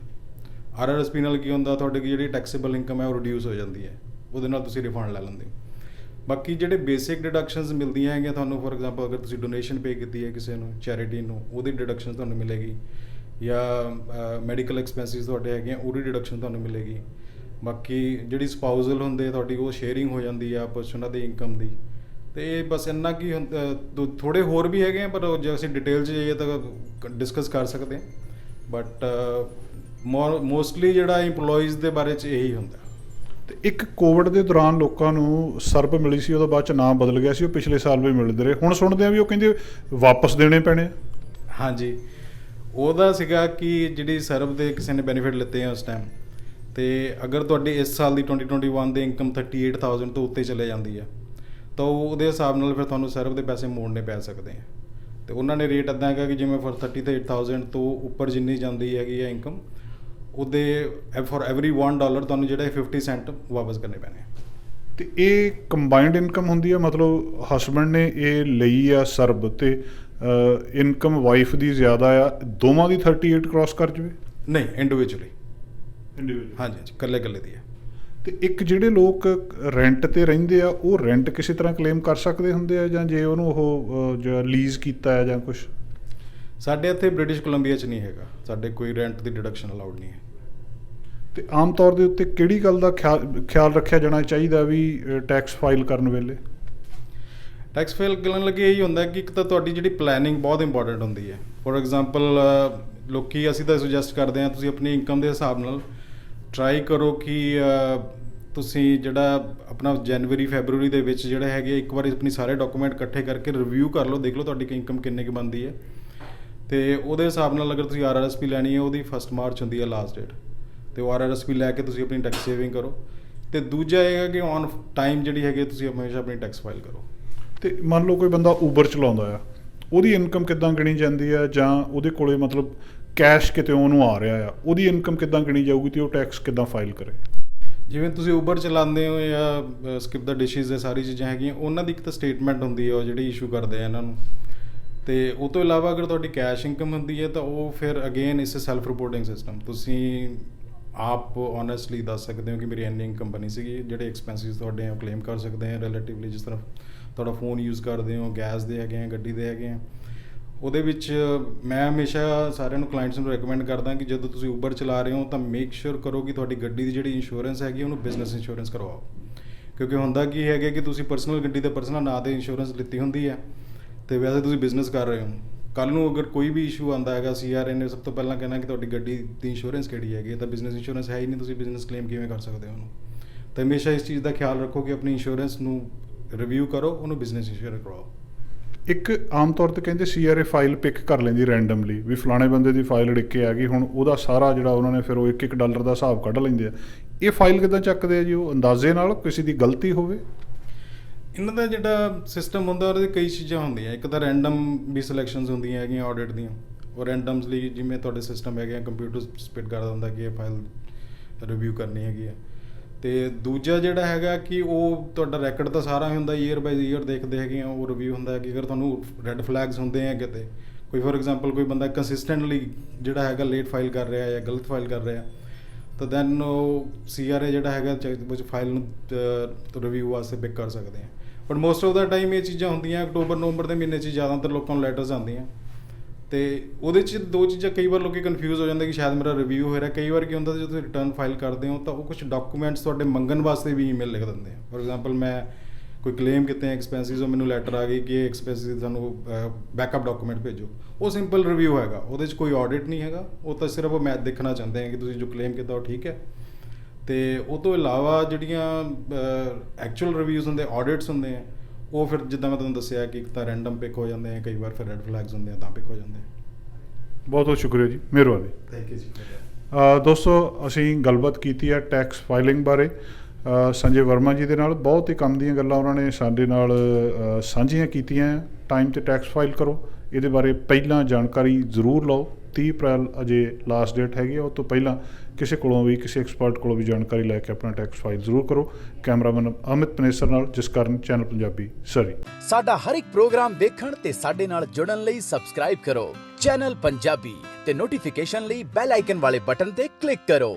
RRSP ਨਾਲ ਕੀ ਹੁੰਦਾ, ਤੁਹਾਡੇ ਜਿਹੜੀ ਟੈਕਸੇਬਲ ਇਨਕਮ ਹੈ ਉਹ ਰਿਡਿਊਸ ਹੋ ਜਾਂਦੀ ਹੈ, ਉਹਦੇ ਨਾਲ ਤੁਸੀਂ ਰਿਫੰਡ ਲੈ ਲੈਂਦੇ ਹੋ। ਬਾਕੀ ਜਿਹੜੇ ਬੇਸਿਕ ਡਿਡਕਸ਼ਨਸ ਮਿਲਦੀਆਂ ਹੈਗੀਆਂ ਤੁਹਾਨੂੰ, ਫੋਰ ਐਗਜ਼ਾਮਪਲ ਅਗਰ ਤੁਸੀਂ ਡੋਨੇਸ਼ਨ ਪੇ ਕੀਤੀ ਹੈ ਕਿਸੇ ਨੂੰ, ਚੈਰਿਟੀ ਨੂੰ, ਉਹਦੀ ਡਿਡਕਸ਼ਨ ਤੁਹਾਨੂੰ ਮਿਲੇਗੀ। ਜਾਂ ਮੈਡੀਕਲ ਐਕਸਪੈਂਸਿਸ ਤੁਹਾਡੇ ਹੈਗੇ ਆ ਉਹਦੀ ਡਿਡਕਸ਼ਨ ਤੁਹਾਨੂੰ ਮਿਲੇਗੀ। ਬਾਕੀ ਜਿਹੜੀ ਸਪਾਊਜ਼ਲ ਹੁੰਦੇ ਤੁਹਾਡੀ ਉਹ ਸ਼ੇਅਰਿੰਗ ਹੋ ਜਾਂਦੀ ਆ ਆਪਸ 'ਚ ਉਹਨਾਂ ਦੀ ਇਨਕਮ ਦੀ। ਅਤੇ ਇਹ ਬਸ ਇੰਨਾ ਕੀ ਥੋੜ੍ਹੇ ਹੋਰ ਵੀ ਹੈਗੇ ਆ, ਪਰ ਜੇ ਅਸੀਂ ਡਿਟੇਲ 'ਚ ਜਾਈਏ ਤਾਂ ਡਿਸਕਸ ਕਰ ਸਕਦੇ ਹਾਂ। ਬਟ ਮੋਸਟਲੀ ਜਿਹੜਾ ਇੰਪਲੋਈਜ਼ ਦੇ ਬਾਰੇ 'ਚ ਇਹੀ ਹੁੰਦਾ। ਤੇ ਇੱਕ ਕੋਵਿਡ ਦੇ ਦੌਰਾਨ ਲੋਕਾਂ ਨੂੰ ਸਰਬ ਮਿਲੀ ਸੀ, ਉਹਦਾ ਬਾਅਦ 'ਚ ਨਾਮ ਬਦਲ ਗਿਆ ਸੀ, ਉਹ ਪਿਛਲੇ ਸਾਲ ਵੀ ਮਿਲਦੇ ਰਹੇ। ਹੁਣ ਸੁਣਦੇ ਆ ਵੀ ਉਹ ਕਹਿੰਦੇ ਵਾਪਸ ਦੇਣੇ ਪੈਣੇ ਆ। ਹਾਂਜੀ, ਉਹਦਾ ਸੀਗਾ ਕਿ ਜਿਹੜੀ ਸਰਬ ਦੇ ਕਿਸੇ ਨੇ ਬੈਨੀਫਿਟ ਲਿੱਤੇ ਆ ਉਸ ਟਾਈਮ, ਅਤੇ ਅਗਰ ਤੁਹਾਡੀ ਇਸ ਸਾਲ ਦੀ 2021 ਦੀ ਇਨਕਮ 38,000 ਤੋਂ ਉੱਤੇ ਚਲੇ ਜਾਂਦੀ ਆ ਤਾਂ ਉਹਦੇ ਹਿਸਾਬ ਨਾਲ ਫਿਰ ਤੁਹਾਨੂੰ ਸਰਬ ਦੇ ਪੈਸੇ ਮੋੜਨੇ ਪੈ ਸਕਦੇ ਆ। ਅਤੇ ਉਹਨਾਂ ਨੇ ਰੇਟ ਇੱਦਾਂ ਹੈਗਾ ਕਿ ਜਿਵੇਂ ਫॉर 38,000 ਤੋਂ ਉੱਪਰ ਜਿੰਨੀ ਜਾਂਦੀ ਹੈਗੀ ਆ ਇਨਕਮ, ਉਹਦੇ ਫॉर ਐਵਰੀ $1 ਤੁਹਾਨੂੰ ਜਿਹੜਾ 50 ਸੈਂਟ ਵਾਪਸ ਕਰਨੇ ਪੈਣੇ। ਅਤੇ ਇਹ ਕੰਬਾਈਨਡ ਇਨਕਮ ਹੁੰਦੀ ਆ, ਮਤਲਬ ਹਸਬੈਂਡ ਨੇ ਇਹ ਲਈ ਆ ਸਰਬ ਅਤੇ ਇਨਕਮ ਵਾਈਫ ਦੀ ਜ਼ਿਆਦਾ ਆ, ਦੋਵਾਂ ਦੀ 38 ਕ੍ਰਾਸ ਕਰ ਜਾਵੇ? ਨਹੀਂ, ਇੰਡੀਵਿਜੂਅਲੀ। ਇੰਡੀਵਿਜੂਅਲ? ਹਾਂਜੀ ਹਾਂਜੀ, ਇਕੱਲੇ ਇਕੱਲੇ ਦੀ ਹੈ। ਅਤੇ ਇੱਕ ਜਿਹੜੇ ਲੋਕ ਰੈਂਟ 'ਤੇ ਰਹਿੰਦੇ ਆ, ਉਹ ਰੈਂਟ ਕਿਸੇ ਤਰ੍ਹਾਂ ਕਲੇਮ ਕਰ ਸਕਦੇ ਹੁੰਦੇ ਆ, ਜਾਂ ਜੇ ਉਹਨੂੰ ਉਹ ਜਾਂ ਲੀਜ਼ ਕੀਤਾ ਹੈ ਜਾਂ ਕੁਛ? ਸਾਡੇ ਇੱਥੇ ਬ੍ਰਿਟਿਸ਼ ਕੋਲੰਬੀਆ 'ਚ ਨਹੀਂ ਹੈਗਾ, ਸਾਡੇ ਕੋਈ ਰੈਂਟ ਦੀ ਡਿਡਕਸ਼ਨ ਅਲਾਉਡ ਨਹੀਂ ਹੈ। ਅਤੇ ਆਮ ਤੌਰ ਦੇ ਉੱਤੇ ਕਿਹੜੀ ਗੱਲ ਦਾ ਖਿਆਲ ਰੱਖਿਆ ਜਾਣਾ ਚਾਹੀਦਾ ਵੀ ਟੈਕਸ ਫਾਈਲ ਕਰਨ ਵੇਲੇ? ਟੈਕਸ ਫਾਈਲ ਕਰਨ ਲੱਗੇ ਇਹੀ ਹੁੰਦਾ ਕਿ ਇੱਕ ਤਾਂ ਤੁਹਾਡੀ ਜਿਹੜੀ ਪਲੈਨਿੰਗ ਬਹੁਤ ਇੰਪੋਰਟੈਂਟ ਹੁੰਦੀ ਹੈ। ਫੋਰ ਐਗਜ਼ਾਮਪਲ ਅਸੀਂ ਤਾਂ ਸੁਜੈਸਟ ਕਰਦੇ ਹਾਂ ਤੁਸੀਂ ਆਪਣੀ ਇਨਕਮ ਦੇ ਹਿਸਾਬ ਨਾਲ ਟਰਾਈ ਕਰੋ ਕਿ ਤੁਸੀਂ ਜਿਹੜਾ ਆਪਣਾ ਜਨਵਰੀ ਫੈਬਰੂਰੀ ਦੇ ਵਿੱਚ ਜਿਹੜਾ ਹੈਗੇ ਇੱਕ ਵਾਰੀ ਆਪਣੀ ਸਾਰੇ ਡਾਕੂਮੈਂਟ ਇਕੱਠੇ ਕਰਕੇ ਰਿਵਿਊ ਕਰ ਲਓ, ਦੇਖ ਲਓ ਤੁਹਾਡੀ ਇਨਕਮ ਕਿੰਨੇ ਕੁ ਬਣਦੀ ਹੈ, ਅਤੇ ਉਹਦੇ ਹਿਸਾਬ ਨਾਲ ਅਗਰ ਤੁਸੀਂ RRSP ਲੈਣੀ ਹੈ ਉਹਦੀ 1 ਮਾਰਚ ਹੁੰਦੀ ਹੈ ਲਾਸਟ ਡੇਟ, ਅਤੇ ਉਹ RRSP ਲੈ ਕੇ ਤੁਸੀਂ ਆਪਣੀ ਟੈਕਸ ਸੇਵਿੰਗ ਕਰੋ। ਅਤੇ ਦੂਜਾ ਇਹ ਹੈ ਕਿ ਔਨ ਟਾਈਮ ਜਿਹੜੀ ਹੈਗੀ ਤੁਸੀਂ ਹਮੇਸ਼ਾ ਆਪਣੀ ਟੈਕਸ ਫਾਈਲ ਕਰੋ। ਅਤੇ ਮੰਨ ਲਓ ਕੋਈ ਬੰਦਾ ਊਬਰ ਚਲਾਉਂਦਾ ਆ, ਉਹਦੀ ਇਨਕਮ ਕਿੱਦਾਂ ਗਿਣੀ ਜਾਂਦੀ ਆ, ਜਾਂ ਉਹਦੇ ਕੋਲੇ ਮਤਲਬ ਕੈਸ਼ ਕਿਤੇ ਉਹਨੂੰ ਆ ਰਿਹਾ ਆ, ਉਹਦੀ ਇਨਕਮ ਕਿੱਦਾਂ ਗਿਣੀ ਜਾਊਗੀ ਅਤੇ ਉਹ ਟੈਕਸ ਕਿੱਦਾਂ ਫਾਈਲ ਕਰੇ? ਜਿਵੇਂ ਤੁਸੀਂ ਊਬਰ ਚਲਾਉਂਦੇ ਹੋ ਜਾਂ ਸਕਿਪ ਦਾ ਡਿਸ਼ਿਜ਼ ਇਹ ਸਾਰੀ ਚੀਜ਼ਾਂ ਹੈਗੀਆਂ, ਉਹਨਾਂ ਦੀ ਇੱਕ ਤਾਂ ਸਟੇਟਮੈਂਟ ਹੁੰਦੀ ਹੈ ਉਹ ਜਿਹੜੀ ਇਸ਼ੂ ਕਰਦੇ ਆ ਇਹਨਾਂ ਨੂੰ। ਅਤੇ ਉਹ ਤੋਂ ਇਲਾਵਾ ਅਗਰ ਤੁਹਾਡੀ ਕੈਸ਼ ਇਨਕਮ ਹੁੰਦੀ ਹੈ ਤਾਂ ਉਹ ਫਿਰ ਅਗੇਨ ਇਸ ਸੈਲਫ ਰਿਪੋਰਟਿੰਗ ਸਿਸਟਮ, ਤੁਸੀਂ ਆਪ ਓਨੈਸਟਲੀ ਦੱਸ ਸਕਦੇ ਹੋ ਕਿ ਮੇਰੀ ਇੰਨੀ ਇਨਕਮ ਬਣੀ ਸੀਗੀ। ਜਿਹੜੇ ਐਕਸਪੈਂਸਿਸ ਤੁਹਾਡੇ ਆ ਉਹ ਕਲੇਮ ਕਰ ਸਕਦੇ ਆ ਰਿਲੇਟਿਵਲੀ, ਜਿਸ ਤਰ੍ਹਾਂ ਤੁਹਾਡਾ ਫੋਨ ਯੂਜ਼ ਕਰਦੇ ਹੋ, ਗੈਸ ਦੇ ਹੈਗੇ ਆ, ਗੱਡੀ ਦੇ ਹੈਗੇ ਆ। ਉਹਦੇ ਵਿੱਚ ਮੈਂ ਹਮੇਸ਼ਾ ਸਾਰਿਆਂ ਨੂੰ ਕਲਾਇੰਟਸ ਨੂੰ ਰეკਮੈਂਡ ਕਰਦਾ ਕਿ ਜਦੋਂ ਤੁਸੀਂ ਊਬਰ ਚਲਾ ਰਹੇ ਹੋ ਤਾਂ ਮੇਕ ਸ਼ੋਰ ਕਰੋ ਕਿ ਤੁਹਾਡੀ ਗੱਡੀ ਦੀ ਜਿਹੜੀ ਇੰਸ਼ੋਰੈਂਸ ਹੈਗੀ ਉਹਨੂੰ ਬਿਜ਼ਨਸ ਇੰਸ਼ੋਰੈਂਸ ਕਰਵਾਓ। ਕਿਉਂਕਿ ਹੁੰਦਾ ਕੀ ਹੈਗਾ ਕਿ ਤੁਸੀਂ ਪਰਸਨਲ ਗੱਡੀ ਦੇ ਪਰਸਨਲ ਨਾਂ 'ਤੇ ਇੰਸ਼ੋਰੈਂਸ ਲਿੱਤੀ ਹੁੰਦੀ ਹੈ, ਅਤੇ ਵੈਸੇ ਤੁਸੀਂ ਬਿਜ਼ਨਸ ਕਰ ਰਹੇ ਹੋ। ਕੱਲ੍ਹ ਨੂੰ ਅਗਰ ਕੋਈ ਵੀ ਇਸ਼ੂ ਆਉਂਦਾ ਹੈਗਾ, CRA ਨੇ ਸਭ ਤੋਂ ਪਹਿਲਾਂ ਕਹਿਣਾ ਕਿ ਤੁਹਾਡੀ ਗੱਡੀ ਦੀ ਇੰਸ਼ੋਰੈਂਸ ਕਿਹੜੀ ਹੈਗੀ, ਤਾਂ ਬਿਜ਼ਨਸ ਇੰਸ਼ੋਰੈਂਸ ਹੈ ਹੀ ਨਹੀਂ, ਤੁਸੀਂ ਬਿਜ਼ਨਸ ਕਲੇਮ ਕਿਵੇਂ ਕਰ ਸਕਦੇ ਹੋ ਉਹਨੂੰ। ਤਾਂ ਹਮੇਸ਼ਾ ਇਸ ਚੀਜ਼ ਦਾ ਖਿਆਲ ਰੱਖੋ ਕਿ ਆਪਣੀ ਇੰਸ਼ੋਰੈਂਸ ਨੂੰ ਰਿਵਿਊ ਕਰੋ, ਉਹਨੂੰ ਬਿਜ਼ਨਸ ਇੰਸ਼ੋਰੈਂਸ ਕਰਵਾਓ। ਇੱਕ ਆਮ ਤੌਰ 'ਤੇ ਕਹਿੰਦੇ CRA ਫਾਈਲ ਪਿਕ ਕਰ ਲੈਂਦੀ ਰੈਂਡਮਲੀ, ਵੀ ਫਲਾਣੇ ਬੰਦੇ ਦੀ ਫਾਈਲ ਅੜਿੱਕ ਕੇ ਆ ਗਈ, ਹੁਣ ਉਹਦਾ ਸਾਰਾ ਜਿਹੜਾ ਉਹਨਾਂ ਨੇ ਫਿਰ ਉਹ $1 ਦਾ ਹਿਸਾਬ ਕੱਢ ਲੈਂਦੇ ਆ। ਇਹ ਫਾਈਲ ਕਿੱਦਾਂ ਚੱਕਦੇ ਆ ਜੀ? ਉਹ ਅੰਦਾਜ਼ੇ ਨਾਲ ਕਿਸੇ ਦੀ ਗਲਤੀ ਹੋਵੇ? ਇਹਨਾਂ ਦਾ ਜਿਹੜਾ ਸਿਸਟਮ ਹੁੰਦਾ ਉਹਦੇ ਕਈ ਚੀਜ਼ਾਂ ਹੁੰਦੀਆਂ। ਇੱਕ ਤਾਂ ਰੈਂਡਮ ਵੀ ਸਿਲੈਕਸ਼ਨਸ ਹੁੰਦੀਆਂ ਹੈਗੀਆਂ ਆਡਿਟ ਦੀਆਂ, ਉਹ ਰੈਂਡਮਸਲੀ ਜਿਵੇਂ ਤੁਹਾਡੇ ਸਿਸਟਮ ਹੈਗੇ ਆ ਕੰਪਿਊਟਰ ਸਪਿਟ ਕਰ ਦਿੰਦਾ ਕਿ ਇਹ ਫਾਈਲ ਰਿਵਿਊ ਕਰਨੀ ਹੈਗੀ ਆ। ਅਤੇ ਦੂਜਾ ਜਿਹੜਾ ਹੈਗਾ ਕਿ ਉਹ ਤੁਹਾਡਾ ਰੈਕਡ ਤਾਂ ਸਾਰਾ ਹੀ ਹੁੰਦਾ, ਈਅਰ ਬਾਈ ਈਅਰ ਦੇਖਦੇ ਹੈਗੇ ਆ, ਉਹ ਰਿਵਿਊ ਹੁੰਦਾ ਕਿ ਅਗਰ ਤੁਹਾਨੂੰ ਰੈੱਡ ਫਲੈਗਸ ਹੁੰਦੇ ਆ ਕਿਤੇ, ਕੋਈ ਫੋਰ ਐਗਜ਼ਾਮਪਲ ਕੋਈ ਬੰਦਾ ਕੰਸਿਸਟੈਂਟਲੀ ਜਿਹੜਾ ਹੈਗਾ ਲੇਟ ਫਾਈਲ ਕਰ ਰਿਹਾ ਜਾਂ ਗਲਤ ਫਾਈਲ ਕਰ ਰਿਹਾ, ਤਾਂ ਦੈਨ ਉਹ CRA ਜਿਹੜਾ ਹੈਗਾ ਫਾਈਲ ਨੂੰ ਰਿਵਿਊ ਵਾਸਤੇ ਪਿਕ ਕਰ ਸਕਦੇ ਆ। But most of the time ਇਹ ਚੀਜ਼ਾਂ ਹੁੰਦੀਆਂ ਅਕਤੂਬਰ ਨਵੰਬਰ ਦੇ ਮਹੀਨੇ 'ਚ ਜ਼ਿਆਦਾਤਰ ਲੋਕਾਂ ਨੂੰ ਲੈਟਰਸ ਆਉਂਦੀਆਂ, ਅਤੇ ਉਹਦੇ 'ਚ ਦੋ ਚੀਜ਼ਾਂ ਕਈ ਵਾਰ ਲੋਕ ਕਨਫਿਊਜ਼ ਹੋ ਜਾਂਦੇ ਕਿ ਸ਼ਾਇਦ ਮੇਰਾ ਰਿਵਿਊ ਹੋ ਰਿਹਾ। ਕਈ ਵਾਰ ਕੀ ਹੁੰਦਾ ਜਦੋਂ ਤੁਸੀਂ ਰਿਟਰਨ ਫਾਈਲ ਕਰਦੇ ਹੋ ਤਾਂ ਉਹ ਕੁਛ ਡਾਕੂਮੈਂਟਸ ਤੁਹਾਡੇ ਮੰਗਣ ਵਾਸਤੇ ਵੀ ਈਮੇਲ ਲਿਖ ਦਿੰਦੇ ਆ। ਫੋਰ ਐਗਜ਼ਾਮਪਲ ਮੈਂ ਕੋਈ ਕਲੇਮ ਕੀਤੇ ਐਕਸਪੈਂਸਿਸ, ਉਹ ਮੈਨੂੰ ਲੈਟਰ ਆ ਗਈ ਕਿ ਇਹ ਐਕਸਪੈਂਸਿਸ ਤੁਹਾਨੂੰ ਬੈਕਅਪ ਡਾਕੂਮੈਂਟ ਭੇਜੋ। ਉਹ ਸਿੰਪਲ ਰਿਵਿਊ ਹੈਗਾ, ਉਹਦੇ 'ਚ ਕੋਈ ਆਡਿਟ ਨਹੀਂ ਹੈਗਾ, ਉਹ ਤਾਂ ਸਿਰਫ ਉਹ ਮੈਚ ਦੇਖਣਾ ਚਾਹੁੰਦੇ ਆ ਕਿ ਤੁਸੀਂ ਜੋ ਕਲੇਮ ਕੀਤਾ ਉਹ ਠੀਕ ਹੈ। ਅਤੇ ਉਹ ਤੋਂ ਇਲਾਵਾ ਜਿਹੜੀਆਂ ਐਕਚੁਅਲ ਰਿਵਿਊਜ਼ ਹੁੰਦੇ, ਆਡਿਟਸ ਹੁੰਦੇ ਆ, ਉਹ ਫਿਰ ਜਿੱਦਾਂ ਮੈਂ ਤੁਹਾਨੂੰ ਦੱਸਿਆ ਕਿ ਇੱਕ ਤਾਂ ਰੈਂਡਮ ਪਿਕ ਹੋ ਜਾਂਦੇ ਆ, ਕਈ ਵਾਰ ਫਿਰ ਰੈੱਡ ਫਲੈਗਸ ਹੁੰਦੇ ਆ ਤਾਂ ਪਿਕ ਹੋ ਜਾਂਦੇ ਆ। ਬਹੁਤ ਬਹੁਤ ਸ਼ੁਕਰੀਆ ਜੀ, ਮਿਹਰਬਾਨੀ। ਥੈਂਕ ਯੂ ਜੀ। ਦੋਸਤੋ, ਅਸੀਂ ਗੱਲਬਾਤ ਕੀਤੀ ਹੈ ਟੈਕਸ ਫਾਈਲਿੰਗ ਬਾਰੇ ਸੰਜੇ ਵਰਮਾ ਜੀ ਦੇ ਨਾਲ। ਬਹੁਤ ਹੀ ਕੰਮ ਦੀਆਂ ਗੱਲਾਂ ਉਹਨਾਂ ਨੇ ਸਾਡੇ ਨਾਲ ਸਾਂਝੀਆਂ ਕੀਤੀਆਂ। ਟਾਈਮ 'ਤੇ ਟੈਕਸ ਫਾਈਲ ਕਰੋ, ਇਹਦੇ ਬਾਰੇ ਪਹਿਲਾਂ ਜਾਣਕਾਰੀ ਜ਼ਰੂਰ ਲਓ। 30 ਅਪ੍ਰੈਲ ਅਜੇ ਲਾਸਟ ਡੇਟ ਹੈਗੀ ਆ, ਉਹ ਤੋਂ ਪਹਿਲਾਂ ਕਿਸੇ ਕੋਲੋਂ ਵੀ, ਕਿਸੇ ਐਕਸਪਰਟ ਕੋਲੋਂ ਵੀ ਜਾਣਕਾਰੀ ਲੈ ਕੇ ਆਪਣਾ ਟੈਕਸ ਫਾਈਲ ਜ਼ਰੂਰ ਕਰੋ। ਕੈਮਰਾਮੈਨ ਅਮਿਤ ਪਨੇਸਰ ਨਾਲ, ਜਸਕਰਨ, ਚੈਨਲ ਪੰਜਾਬੀ, ਸਰੀ। ਸਾਡਾ ਹਰ ਇੱਕ ਪ੍ਰੋਗਰਾਮ ਦੇਖਣ ਤੇ ਸਾਡੇ ਨਾਲ ਜੁੜਨ ਲਈ ਸਬਸਕ੍ਰਾਈਬ ਕਰੋ ਚੈਨਲ ਪੰਜਾਬੀ ਤੇ ਨੋਟੀਫਿਕੇਸ਼ਨ ਲਈ ਬੈਲ ਆਈਕਨ ਵਾਲੇ ਬਟਨ ਤੇ ਕਲਿੱਕ ਕਰੋ।